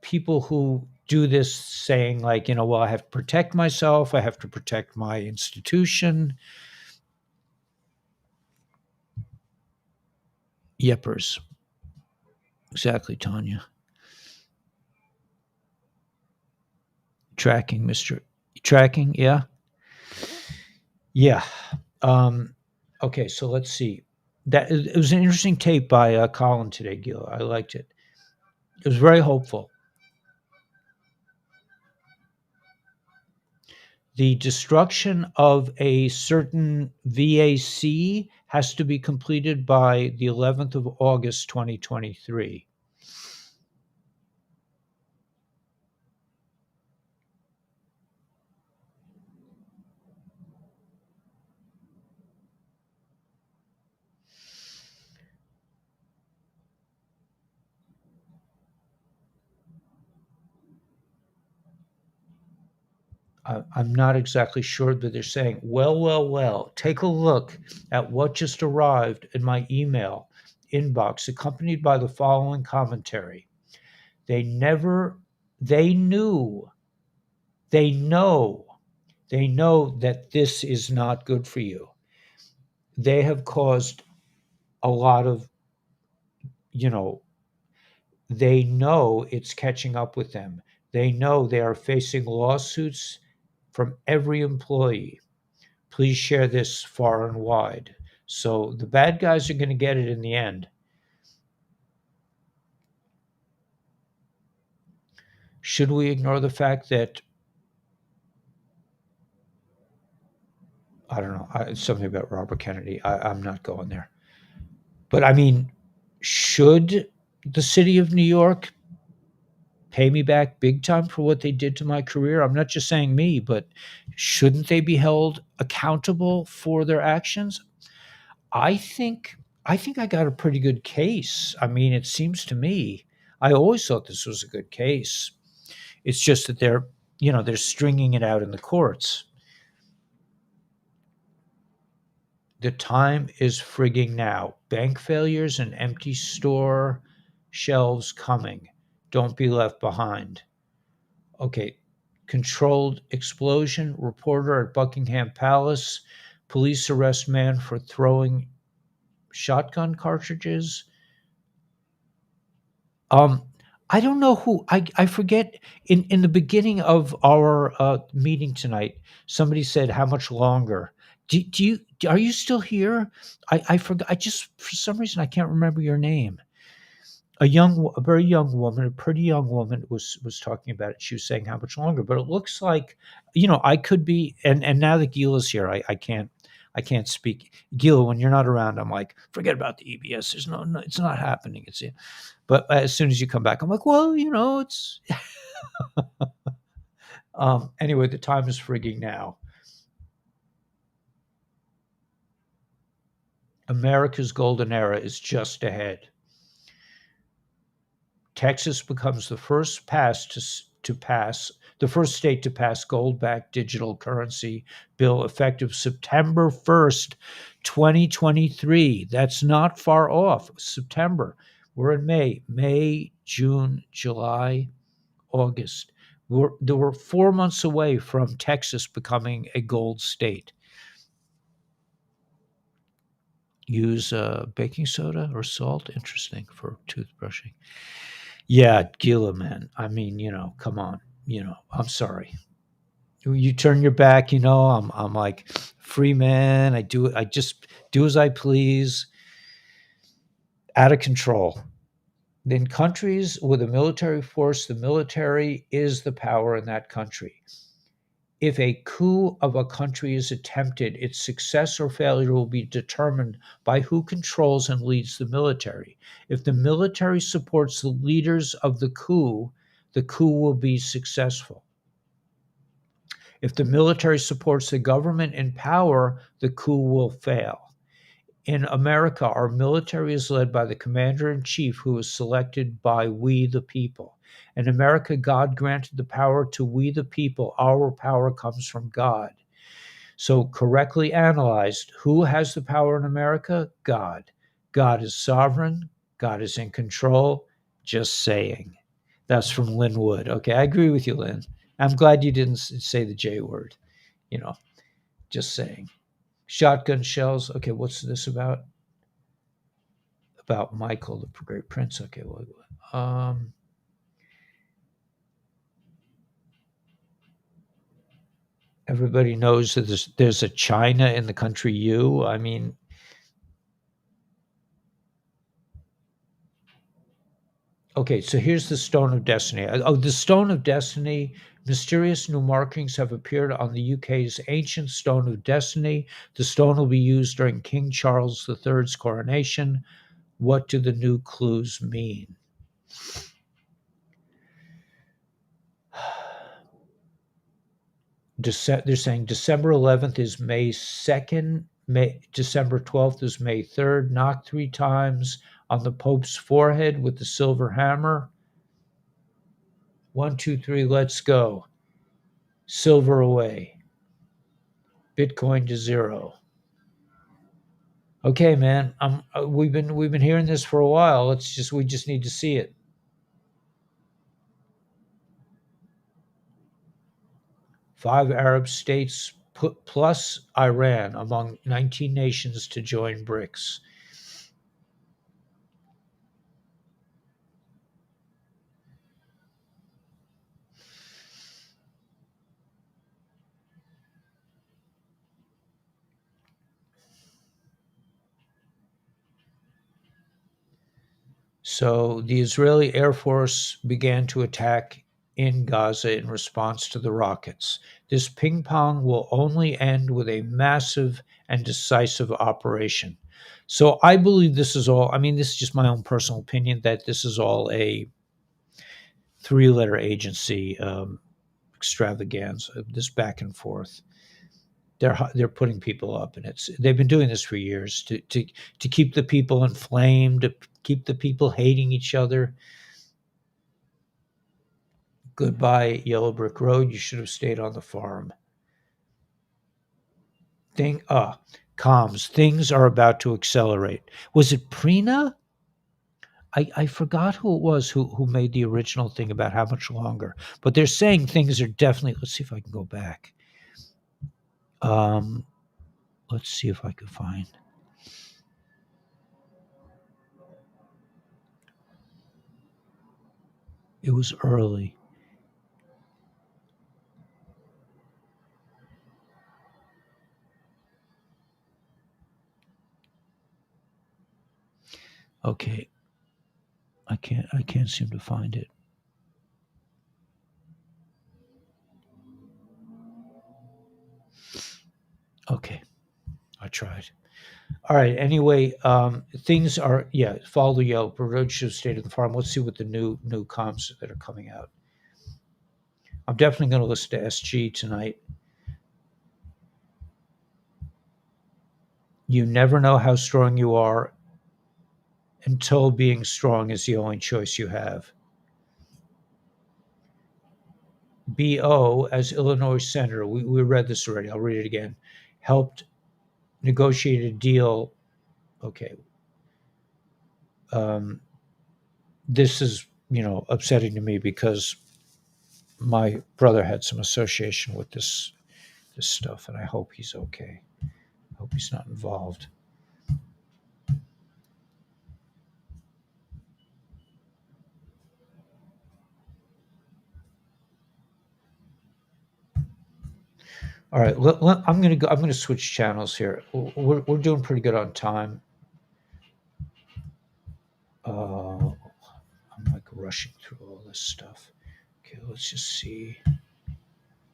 people who do this saying, like, well, I have to protect myself, I have to protect my institution. Yippers. Exactly, Tanya. Tracking, Mr. Tracking, yeah. Yeah. Um, okay, so let's see. It was an interesting tape by Colin today, Gil. I liked it. It was very hopeful. The destruction of a certain VAC has to be completed by the 11th of August, 2023. I'm not exactly sure, but they're saying, well, take a look at what just arrived in my email inbox, accompanied by the following commentary. They never, they knew, they know, they know that this is not good for you. They have caused a lot of, you know, they know it's catching up with them. They know they are facing lawsuits from every employee. Please share this far and wide. So the bad guys are going to get it in the end. Should we ignore the fact that, I don't know, something about Robert Kennedy? I'm not going there. But I mean, should the city of New York pay me back big time for what they did to my career? I'm not just saying me, but shouldn't they be held accountable for their actions? I think I think I got a pretty good case. I mean, it seems to me, I always thought this was a good case. It's just that they're stringing it out in the courts. The time is frigging now. Bank failures and empty store shelves coming. Don't be left behind. Okay. Controlled explosion. Reporter at Buckingham Palace. Police arrest man for throwing shotgun cartridges. Um, I don't know who I forget in the beginning of our meeting tonight. Somebody said, "How much longer?" Do you are you still here? I forgot. I just for some reason I can't remember your name. A very young woman, a pretty young woman was talking about it. She was saying how much longer, but it looks like, I could be. And now that Gila's here, I can't speak. Gila, when you're not around, I'm like, forget about the EBS. There's no, it's not happening. But as soon as you come back, I'm like, well, it's anyway, the time is frigging now. America's golden era is just ahead. Texas becomes the first state to pass gold-backed digital currency bill effective September 1st, 2023. That's not far off. September. We're in May, June, July, August. We're 4 months away from Texas becoming a gold state. Use baking soda or salt. Interesting for toothbrushing. Yeah, Gila, man. I mean, come on. I'm sorry. You turn your back. I'm like free man. I just do as I please. Out of control. In countries with a military force, the military is the power in that country. If a coup of a country is attempted, its success or failure will be determined by who controls and leads the military. If the military supports the leaders of the coup will be successful. If the military supports the government in power, the coup will fail. In America, our military is led by the commander in chief who is selected by we the people. In America, God granted the power to we the people. Our power comes from God. So, correctly analyzed, who has the power in America? God. God is sovereign. God is in control. Just saying. That's from Lynn Wood. Okay, I agree with you, Lynn. I'm glad you didn't say the J word. You know, just saying. Shotgun shells. Okay, what's this about? About Michael, the great prince. Okay, well, everybody knows that there's a China in the country U. I mean, okay, so here's the Stone of Destiny. Oh, the Stone of Destiny. Mysterious new markings have appeared on the UK's ancient Stone of Destiny. The stone will be used during King Charles III's coronation. What do the new clues mean? They're saying December 11th is May 2nd, December 12th is May 3rd. Knock three times on the Pope's forehead with the silver hammer. 1, 2, 3, let's go. Silver away. Bitcoin to zero. Okay, man. We've been hearing this for a while. We just need to see it. Five Arab states plus Iran among 19 nations to join BRICS. So the Israeli Air Force began to attack in Gaza in response to the rockets. This ping pong will only end with a massive and decisive operation. So I believe this is all, I mean, this is just my own personal opinion, that this is all a three-letter agency extravaganza, this back and forth. They're putting people up, and they've been doing this for years to keep the people inflamed, to keep the people hating each other. Goodbye, Yellow Brick Road. You should have stayed on the farm. Comms. Things are about to accelerate. Was it Prina? I forgot who it was who made the original thing about how much longer. But they're saying things are definitely. Let's see if I can go back. Um, let's see if I can find. It was early. Okay, I can't seem to find it. Okay, I tried. All right. Anyway, things are, yeah. Follow the Yellow Road should have stayed at the farm. Let's see what the new comps that are coming out. I'm definitely going to listen to SG tonight. You never know how strong you are until being strong is the only choice you have. BO, as Illinois Senator, we read this already. I'll read it again. Helped negotiate a deal. Okay. Um, this is, upsetting to me because my brother had some association with this stuff, and I hope he's okay. I hope he's not involved. All right, I'm going to go. I'm going to switch channels here. We're doing pretty good on time. I'm like rushing through all this stuff. Okay, let's just see.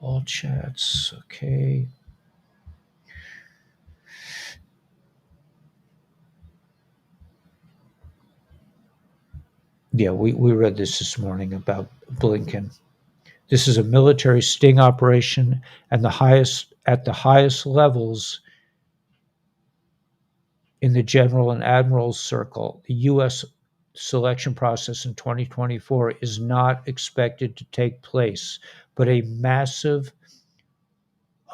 All chats. Okay. Yeah, we read this morning about Blinken. This is a military sting operation, and the highest levels in the general and admiral's circle. The U.S. selection process in 2024 is not expected to take place, but a massive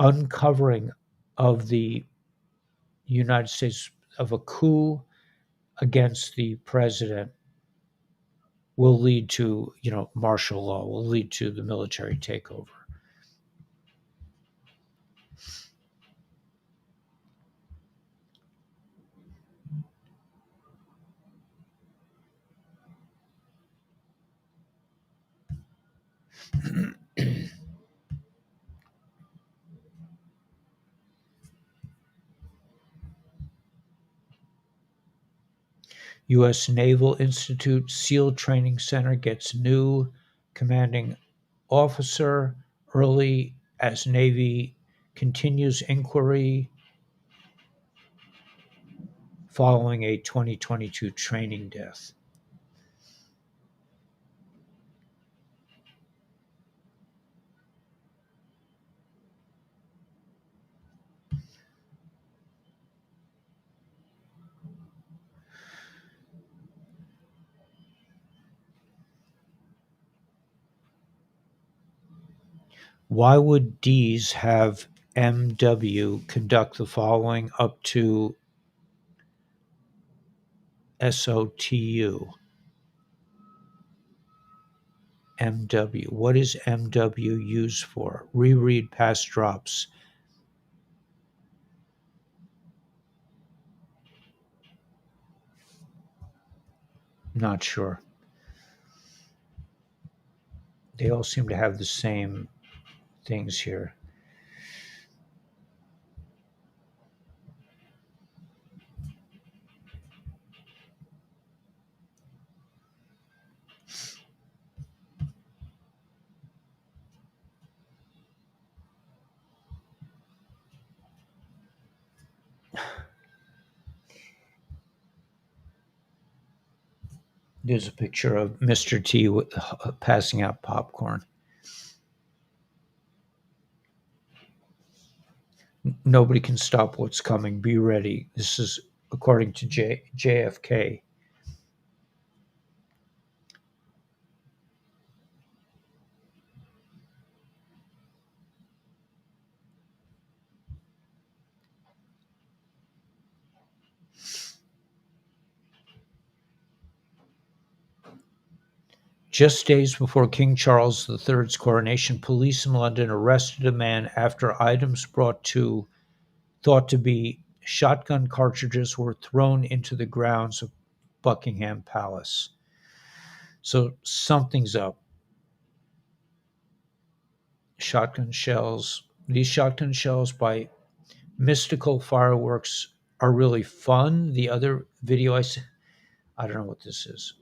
uncovering of the United States of a coup against the president will lead to, martial law, will lead to the military takeover. U.S. Naval Institute SEAL Training Center gets new commanding officer early as Navy continues inquiry following a 2022 training death. Why would D's have MW conduct the following up to SOTU? MW. What is MW used for? Reread past drops. Not sure. They all seem to have the same things here. There's a picture of Mr. T passing out popcorn. Nobody can stop what's coming. Be ready. This is according to JFK. Just days before King Charles III's coronation, police in London arrested a man after items thought to be shotgun cartridges were thrown into the grounds of Buckingham Palace. So something's up. Shotgun shells. These shotgun shells by Mystical Fireworks are really fun. The other video I don't know what this is.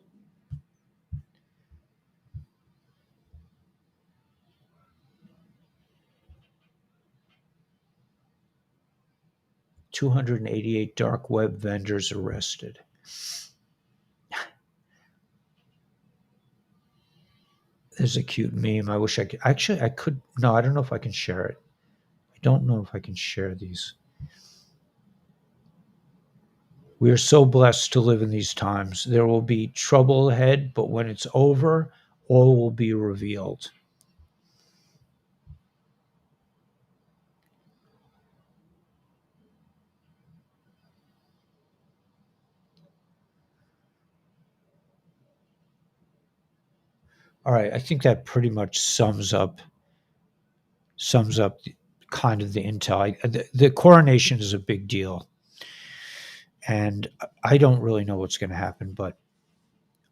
"288 dark web vendors arrested." There's a cute meme. I wish I could. Actually, I could. No, I don't know if I can share it. I don't know if I can share these. We are so blessed to live in these times. There will be trouble ahead, but when it's over, all will be revealed. All right, I think that pretty much sums up kind of the intel. The coronation is a big deal, and I don't really know what's going to happen, but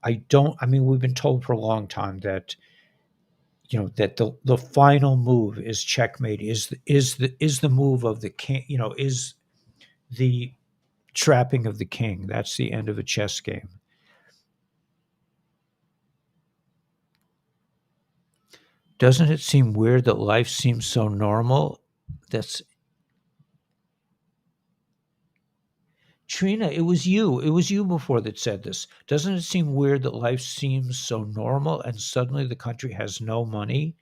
I don't. I mean, we've been told for a long time that that the final move is checkmate. Is the move of the king? Is the trapping of the king? That's the end of a chess game. Doesn't it seem weird that life seems so normal? That's Trina, it was you. It was you before that said this. Doesn't it seem weird that life seems so normal and suddenly the country has no money?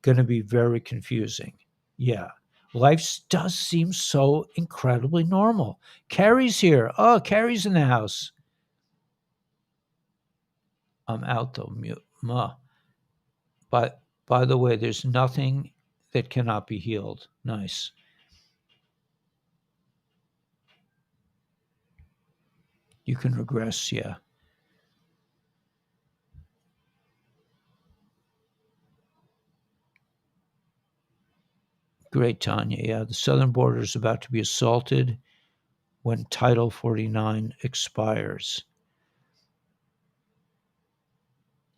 Going to be very confusing. Yeah. Life does seem so incredibly normal. Carrie's here. Oh, Carrie's in the house. I'm out though. But by the way, there's nothing that cannot be healed. Nice. You can regress, yeah. Great, Tanya. Yeah, the southern border is about to be assaulted when Title 49 expires.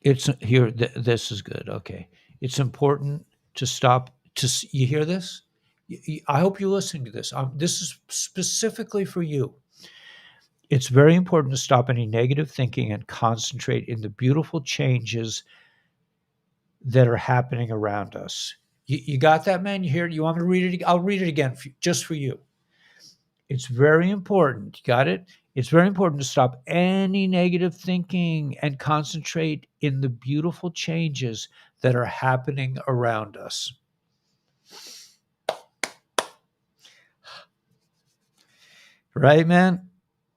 It's here. This is good. Okay. It's important to stop. You hear this? I hope you're listening to this. This is specifically for you. It's very important to stop any negative thinking and concentrate in the beautiful changes that are happening around us. You got that, man? You hear it? You want me to read it? I'll read it again just for you. It's very important. You got it? It's very important to stop any negative thinking and concentrate in the beautiful changes that are happening around us. Right, man?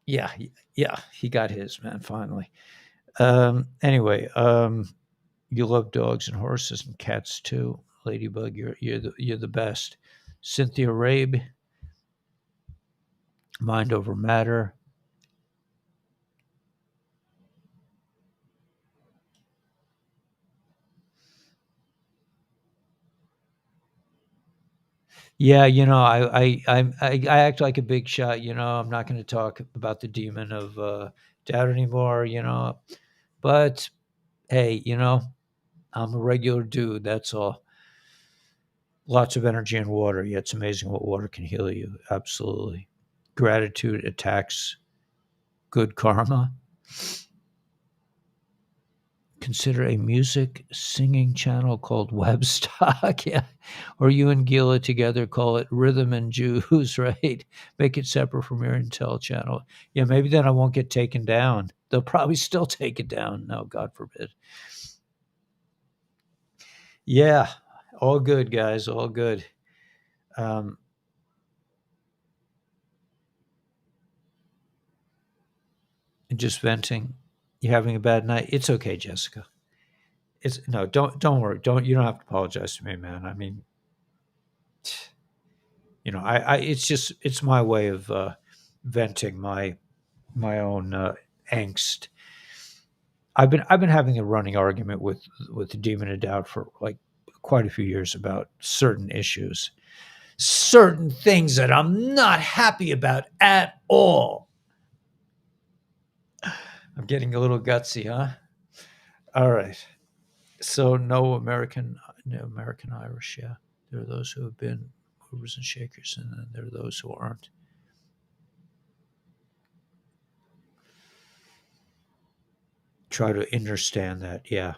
Yeah, yeah, he got his, man, finally. Anyway, you love dogs and horses and cats too. Ladybug, you're the best. Cynthia Rabe, Mind Over Matter. Yeah, I act like a big shot. I'm not going to talk about the demon of doubt anymore. But hey, I'm a regular dude. That's all. Lots of energy and water. Yeah, it's amazing what water can heal you. Absolutely. Gratitude attacks good karma. consider a music singing channel called Webstock. Yeah. Or you and Gila together call it Rhythm and Jews, right? Make it separate from your Intel channel. Yeah, maybe then I won't get taken down. They'll probably still take it down. No, God forbid. Yeah, all good, guys. All good. Um, and just venting. You're having a bad night. It's okay, Jessica. It's no, don't worry. You don't have to apologize to me, man. I mean, it's my way of venting my own angst. I've been having a running argument with the Demon of Doubt for like quite a few years about certain issues, certain things that I'm not happy about at all. I'm getting a little gutsy, huh? All right. So no American Irish. Yeah, there are those who have been movers and shakers, and then there are those who aren't. Try to understand that. Yeah,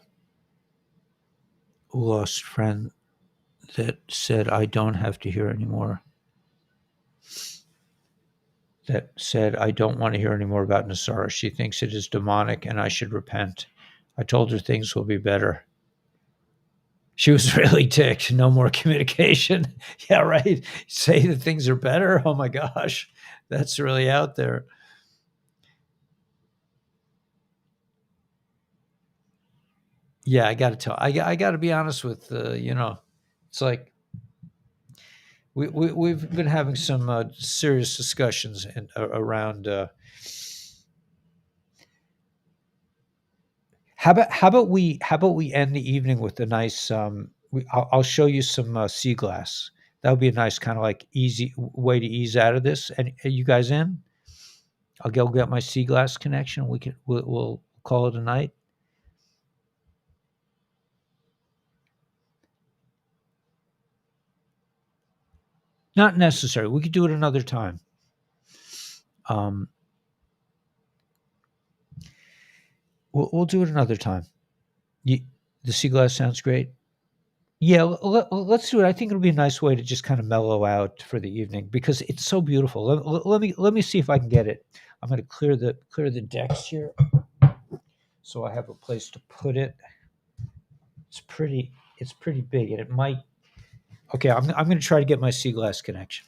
lost friend that said I don't have to hear anymore. That said I don't want to hear anymore about Nasara. She thinks it is demonic, and I should repent. I told her things will be better. She was really ticked. No more communication. Yeah, right. Say that things are better. Oh my gosh, that's really out there. Yeah, I got to tell. I got to be honest with it's like we've been having some serious discussions around. How about we end the evening with a nice I'll show you some sea glass. That would be a nice kind of like easy way to ease out of this. And are you guys in? I'll go get my sea glass connection. We'll call it a night. Not necessary. We could do it another time. Um, we'll do it another time. You, the sea glass sounds great. Yeah, let's do it. I think it'll be a nice way to just kind of mellow out for the evening because it's so beautiful. Let me see if I can get it. I'm going to clear the decks here so I have a place to put it. It's pretty big, and it might. Okay, I'm going to try to get my sea glass collection.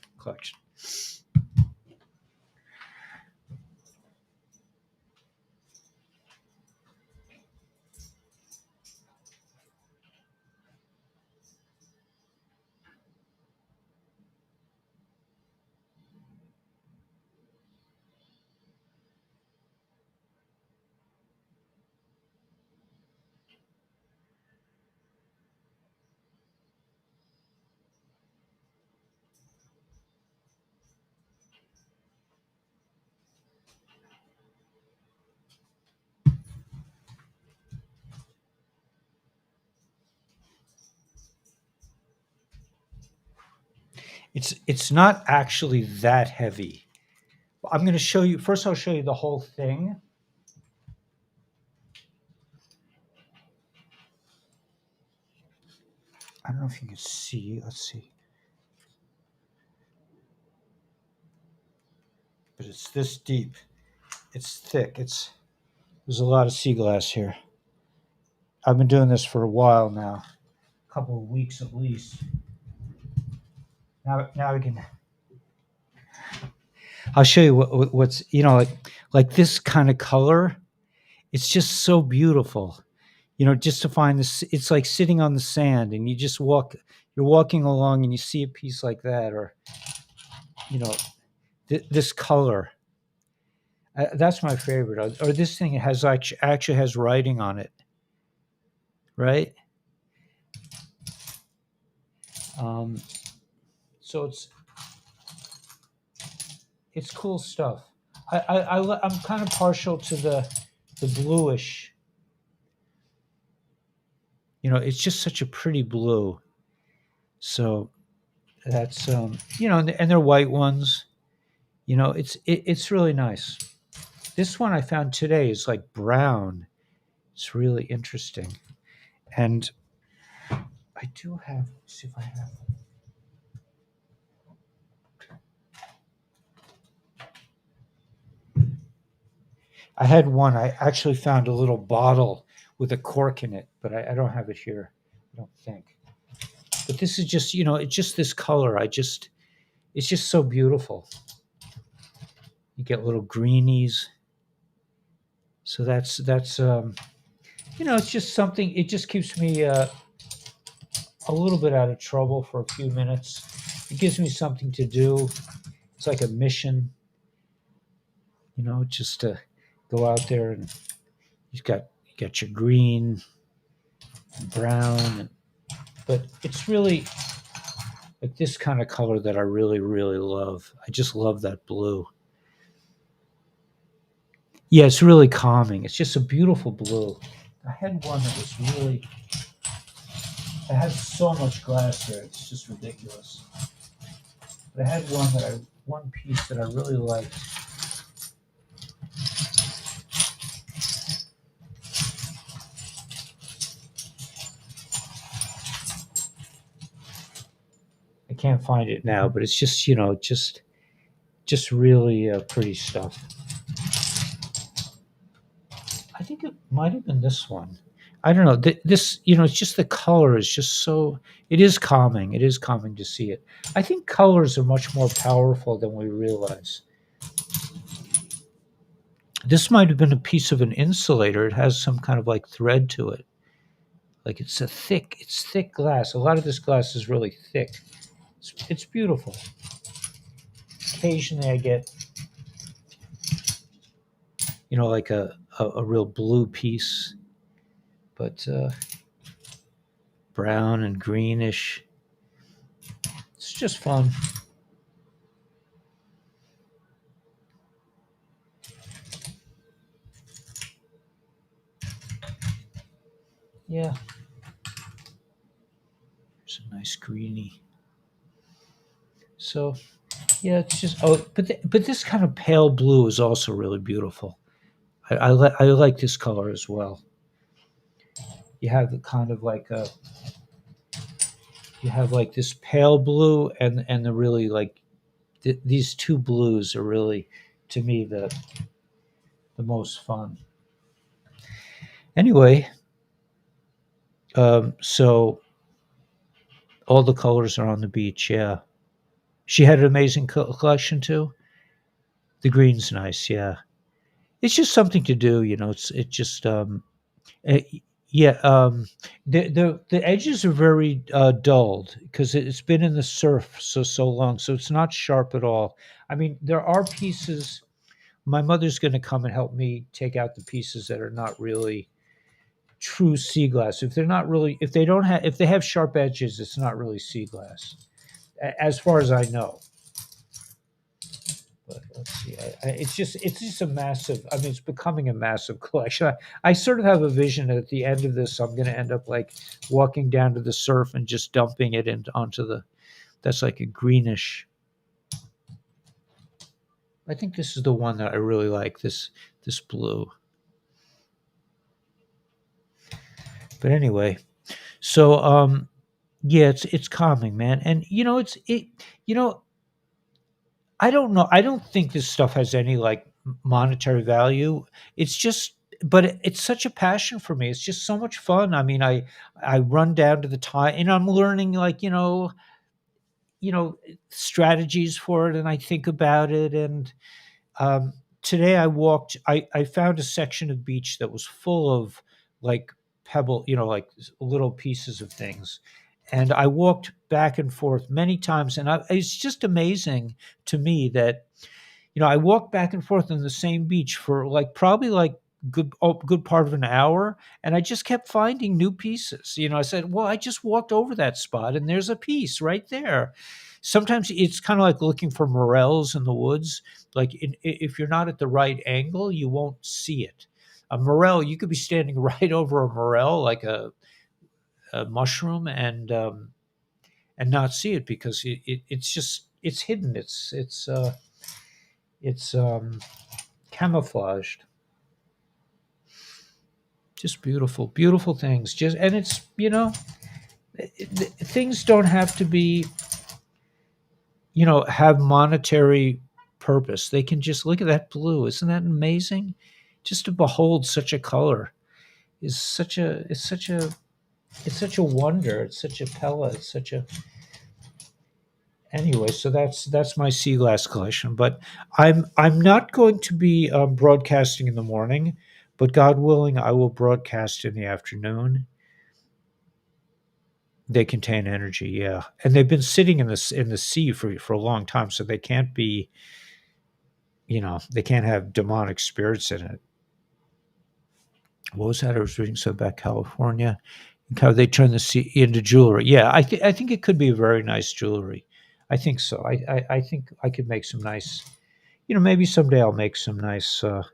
It's not actually that heavy. I'm going to show you first. I'll show you the whole thing. I don't know if you can see. Let's see. But it's this deep. It's thick. There's a lot of sea glass here. I've been doing this for a while now, a couple of weeks at least. Now we can. I'll show you what's like this kind of color. It's just so beautiful. Just to find this, it's like sitting on the sand, and You're walking along, and you see a piece like that, or you know, this color. That's my favorite. Or this thing has actually has writing on it, right? Um, so it's cool stuff. I'm kind of partial to the bluish. It's just such a pretty blue. So that's and they're white ones. It's really nice. This one I found today is like brown. It's really interesting. And I do have, see if I have, I had one. I actually found a little bottle with a cork in it, but I don't have it here. I don't think. But this is just, it's just this color. It's just so beautiful. You get little greenies. So it's just something. It just keeps me a little bit out of trouble for a few minutes. It gives me something to do. It's like a mission, just to go out there and you got your green, and brown, but it's really like this kind of color that I really, really love. I just love that blue. Yeah, it's really calming. It's just a beautiful blue. I had one that was really, it has so much glass here. It's just ridiculous. But I had one piece that I really liked. I can't find it now, but it's just, just really pretty stuff. I think it might have been this one. I don't know. This, it's just the color is just so. It is calming. It is calming to see it. I think colors are much more powerful than we realize. This might have been a piece of an insulator. It has some kind of like thread to it. Like it's thick glass. A lot of this glass is really thick. It's beautiful. Occasionally I get, like a real blue piece, but brown and greenish. It's just fun. Yeah. It's a nice greeny. So yeah, it's just but this kind of pale blue is also really beautiful. I like this color as well. You have the kind of like a you have like this pale blue and the really like these two blues are really to me the most fun. Anyway, so all the colors are on the beach. Yeah, she had an amazing collection too. The green's nice. Yeah, it's just something to do. It just Uh, yeah, the edges are very dulled because it's been in the surf so long, so it's not sharp at all. I mean, there are pieces. My mother's going to come and help me take out the pieces that are not really true sea glass. If they're not really, if they have sharp edges, it's not really sea glass, as far as I know. But let's see. It's just a massive. I mean, it's becoming a massive collection. I sort of have a vision that at the end of this, I'm going to end up like walking down to the surf and just dumping it onto the. That's like a greenish. I think this is the one that I really like. This blue. But anyway, so yeah, it's calming, man, and you know I don't know. I don't think this stuff has any like monetary value. It's just, but it's such a passion for me. It's just so much fun. I mean, I run down to the time, and I'm learning like strategies for it, and I think about it. And um, today I walked. I found a section of beach that was full of like pebble, like little pieces of things. And I walked back and forth many times, and it's just amazing to me that I walked back and forth on the same beach for like probably like good part of an hour, and I just kept finding new pieces. I said, "Well, I just walked over that spot, and there's a piece right there." Sometimes it's kind of like looking for morels in the woods. Like if you're not at the right angle, you won't see it. A morel, you could be standing right over a morel, like a mushroom, and not see it because it's just it's hidden. It's camouflaged. Just beautiful, beautiful things. Just and it's things don't have to be have monetary purpose. They can just look at that blue. Isn't that amazing? Just to behold such a color is such a it's such a wonder. It's such a pella. It's such a anyway. So that's my sea glass collection. But I'm not going to be broadcasting in the morning, but God willing, I will broadcast in the afternoon. They contain energy, yeah, and they've been sitting in the sea for a long time, so they can't be, they can't have demonic spirits in it. What was that I was reading? So about California, how they turn the sea into jewelry. Yeah, I think it could be very nice jewelry. I think so. I think I could make some nice. Maybe someday I'll make some nice a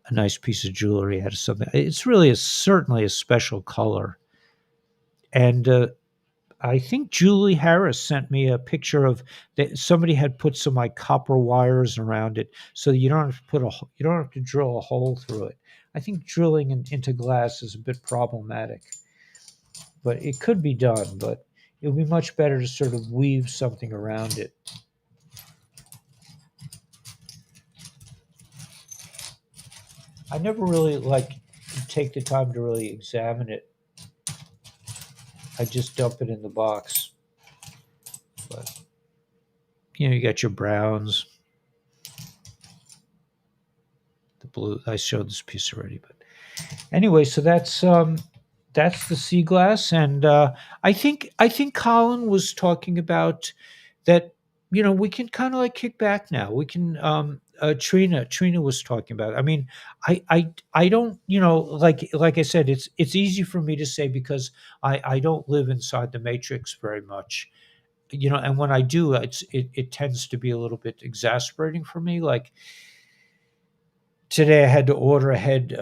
nice piece of jewelry out of something. It's really certainly a special color, and I think Julie Harris sent me a picture of that somebody had put some like copper wires around it, so you don't have to you don't have to drill a hole through it. I think drilling into glass is a bit problematic, but it could be done. But it would be much better to sort of weave something around it. I never really take the time to really examine it. I just dump it in the box. But you got your browns, the blue. I showed this piece already, but anyway, so that's the sea glass, and I think Colin was talking about that. We can kind of like kick back now. We can. Trina was talking about it. I mean, I don't like I said, it's easy for me to say because I don't live inside the matrix very much. And when I do, it tends to be a little bit exasperating for me. Like today I had to order ahead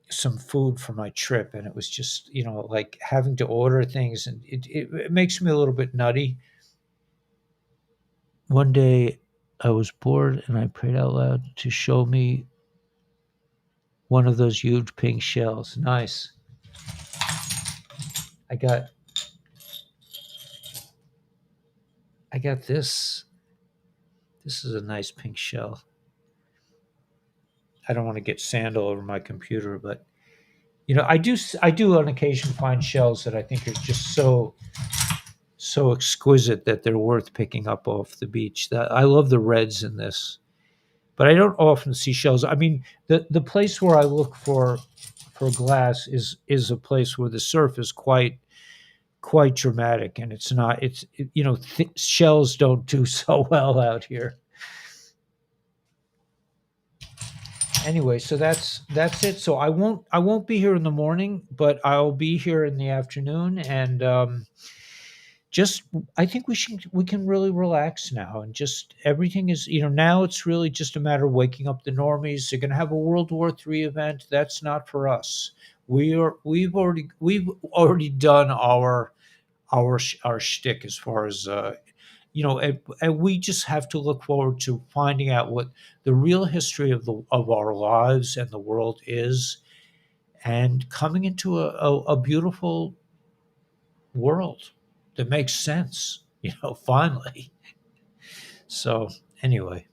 some food for my trip, and it was just like having to order things, and it makes me a little bit nutty. One day I was bored and I prayed out loud to show me one of those huge pink shells. Nice. I got this is a nice pink shell. I don't want to get sand all over my computer, but I do on occasion find shells that I think are just so exquisite that they're worth picking up off the beach. That I love the reds in this, but I don't often see shells. I mean, the place where I look for glass is a place where the surf is quite dramatic, and it's not. Shells don't do so well out here. Anyway, so that's it. So I won't be here in the morning, but I'll be here in the afternoon, and just I think we can really relax now, and just everything is now it's really just a matter of waking up the normies. They're going to have a World War III event. That's not for us. We've already done our shtick as far as and we just have to look forward to finding out what the real history of our lives and the world is, and coming into a beautiful world that makes sense, finally. So, anyway,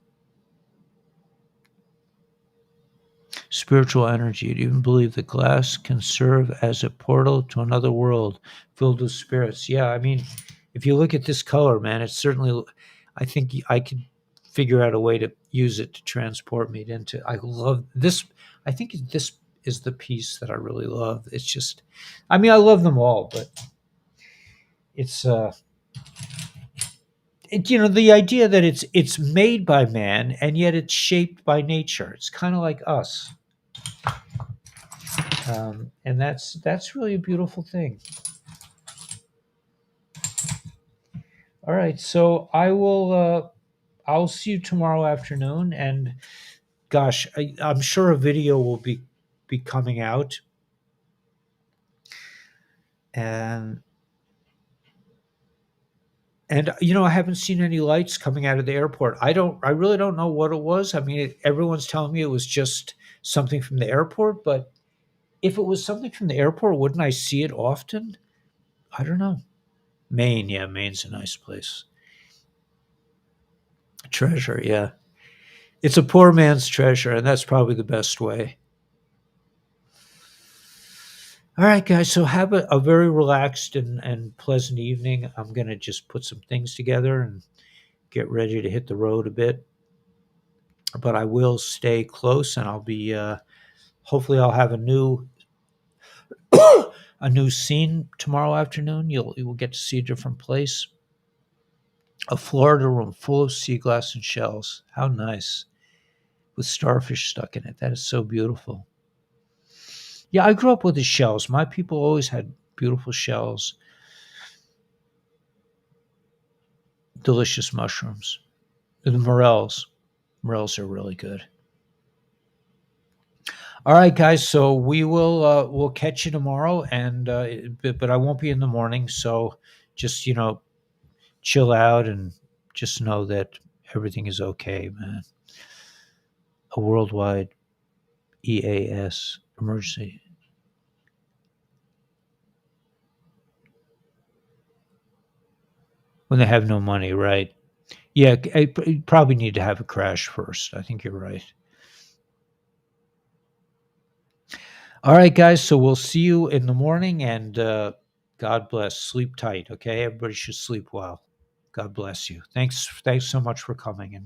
spiritual energy. Do you even believe that glass can serve as a portal to another world filled with spirits? Yeah, I mean, if you look at this color, man, it's certainly, I think I could figure out a way to use it to transport me into. I love this. I think this is the piece that I really love. It's just, I mean, I love them all, but it's, the idea that it's made by man and yet it's shaped by nature. It's kind of like us, and that's really a beautiful thing. All right, so I'll see you tomorrow afternoon, and gosh, I'm sure a video will be coming out, and I haven't seen any lights coming out of the airport. I really don't know what it was. I mean, everyone's telling me it was just something from the airport, but If it was something from the airport, wouldn't I see it often? I don't know. Maine, yeah, Maine's a nice place. Treasure, yeah. It's a poor man's treasure, and that's probably the best way. All right, guys. So have a very relaxed and pleasant evening. I'm going to just put some things together and get ready to hit the road a bit. But I will stay close, and I'll be hopefully I'll have a new a new scene tomorrow afternoon. You will get to see a different place. A Florida room full of sea glass and shells. How nice. With starfish stuck in it. That is so beautiful. Yeah, I grew up with the shells. My people always had beautiful shells, delicious mushrooms. The morels. Morels are really good. All right, guys. So we'll catch you tomorrow, and but I won't be in the morning. So just chill out and just know that everything is okay, man. A worldwide EAS emergency. When they have no money, right? Yeah, you probably need to have a crash first. I think you're right. All right, guys. So we'll see you in the morning, and God bless. Sleep tight, okay? Everybody should sleep well. God bless you. Thanks so much for coming. And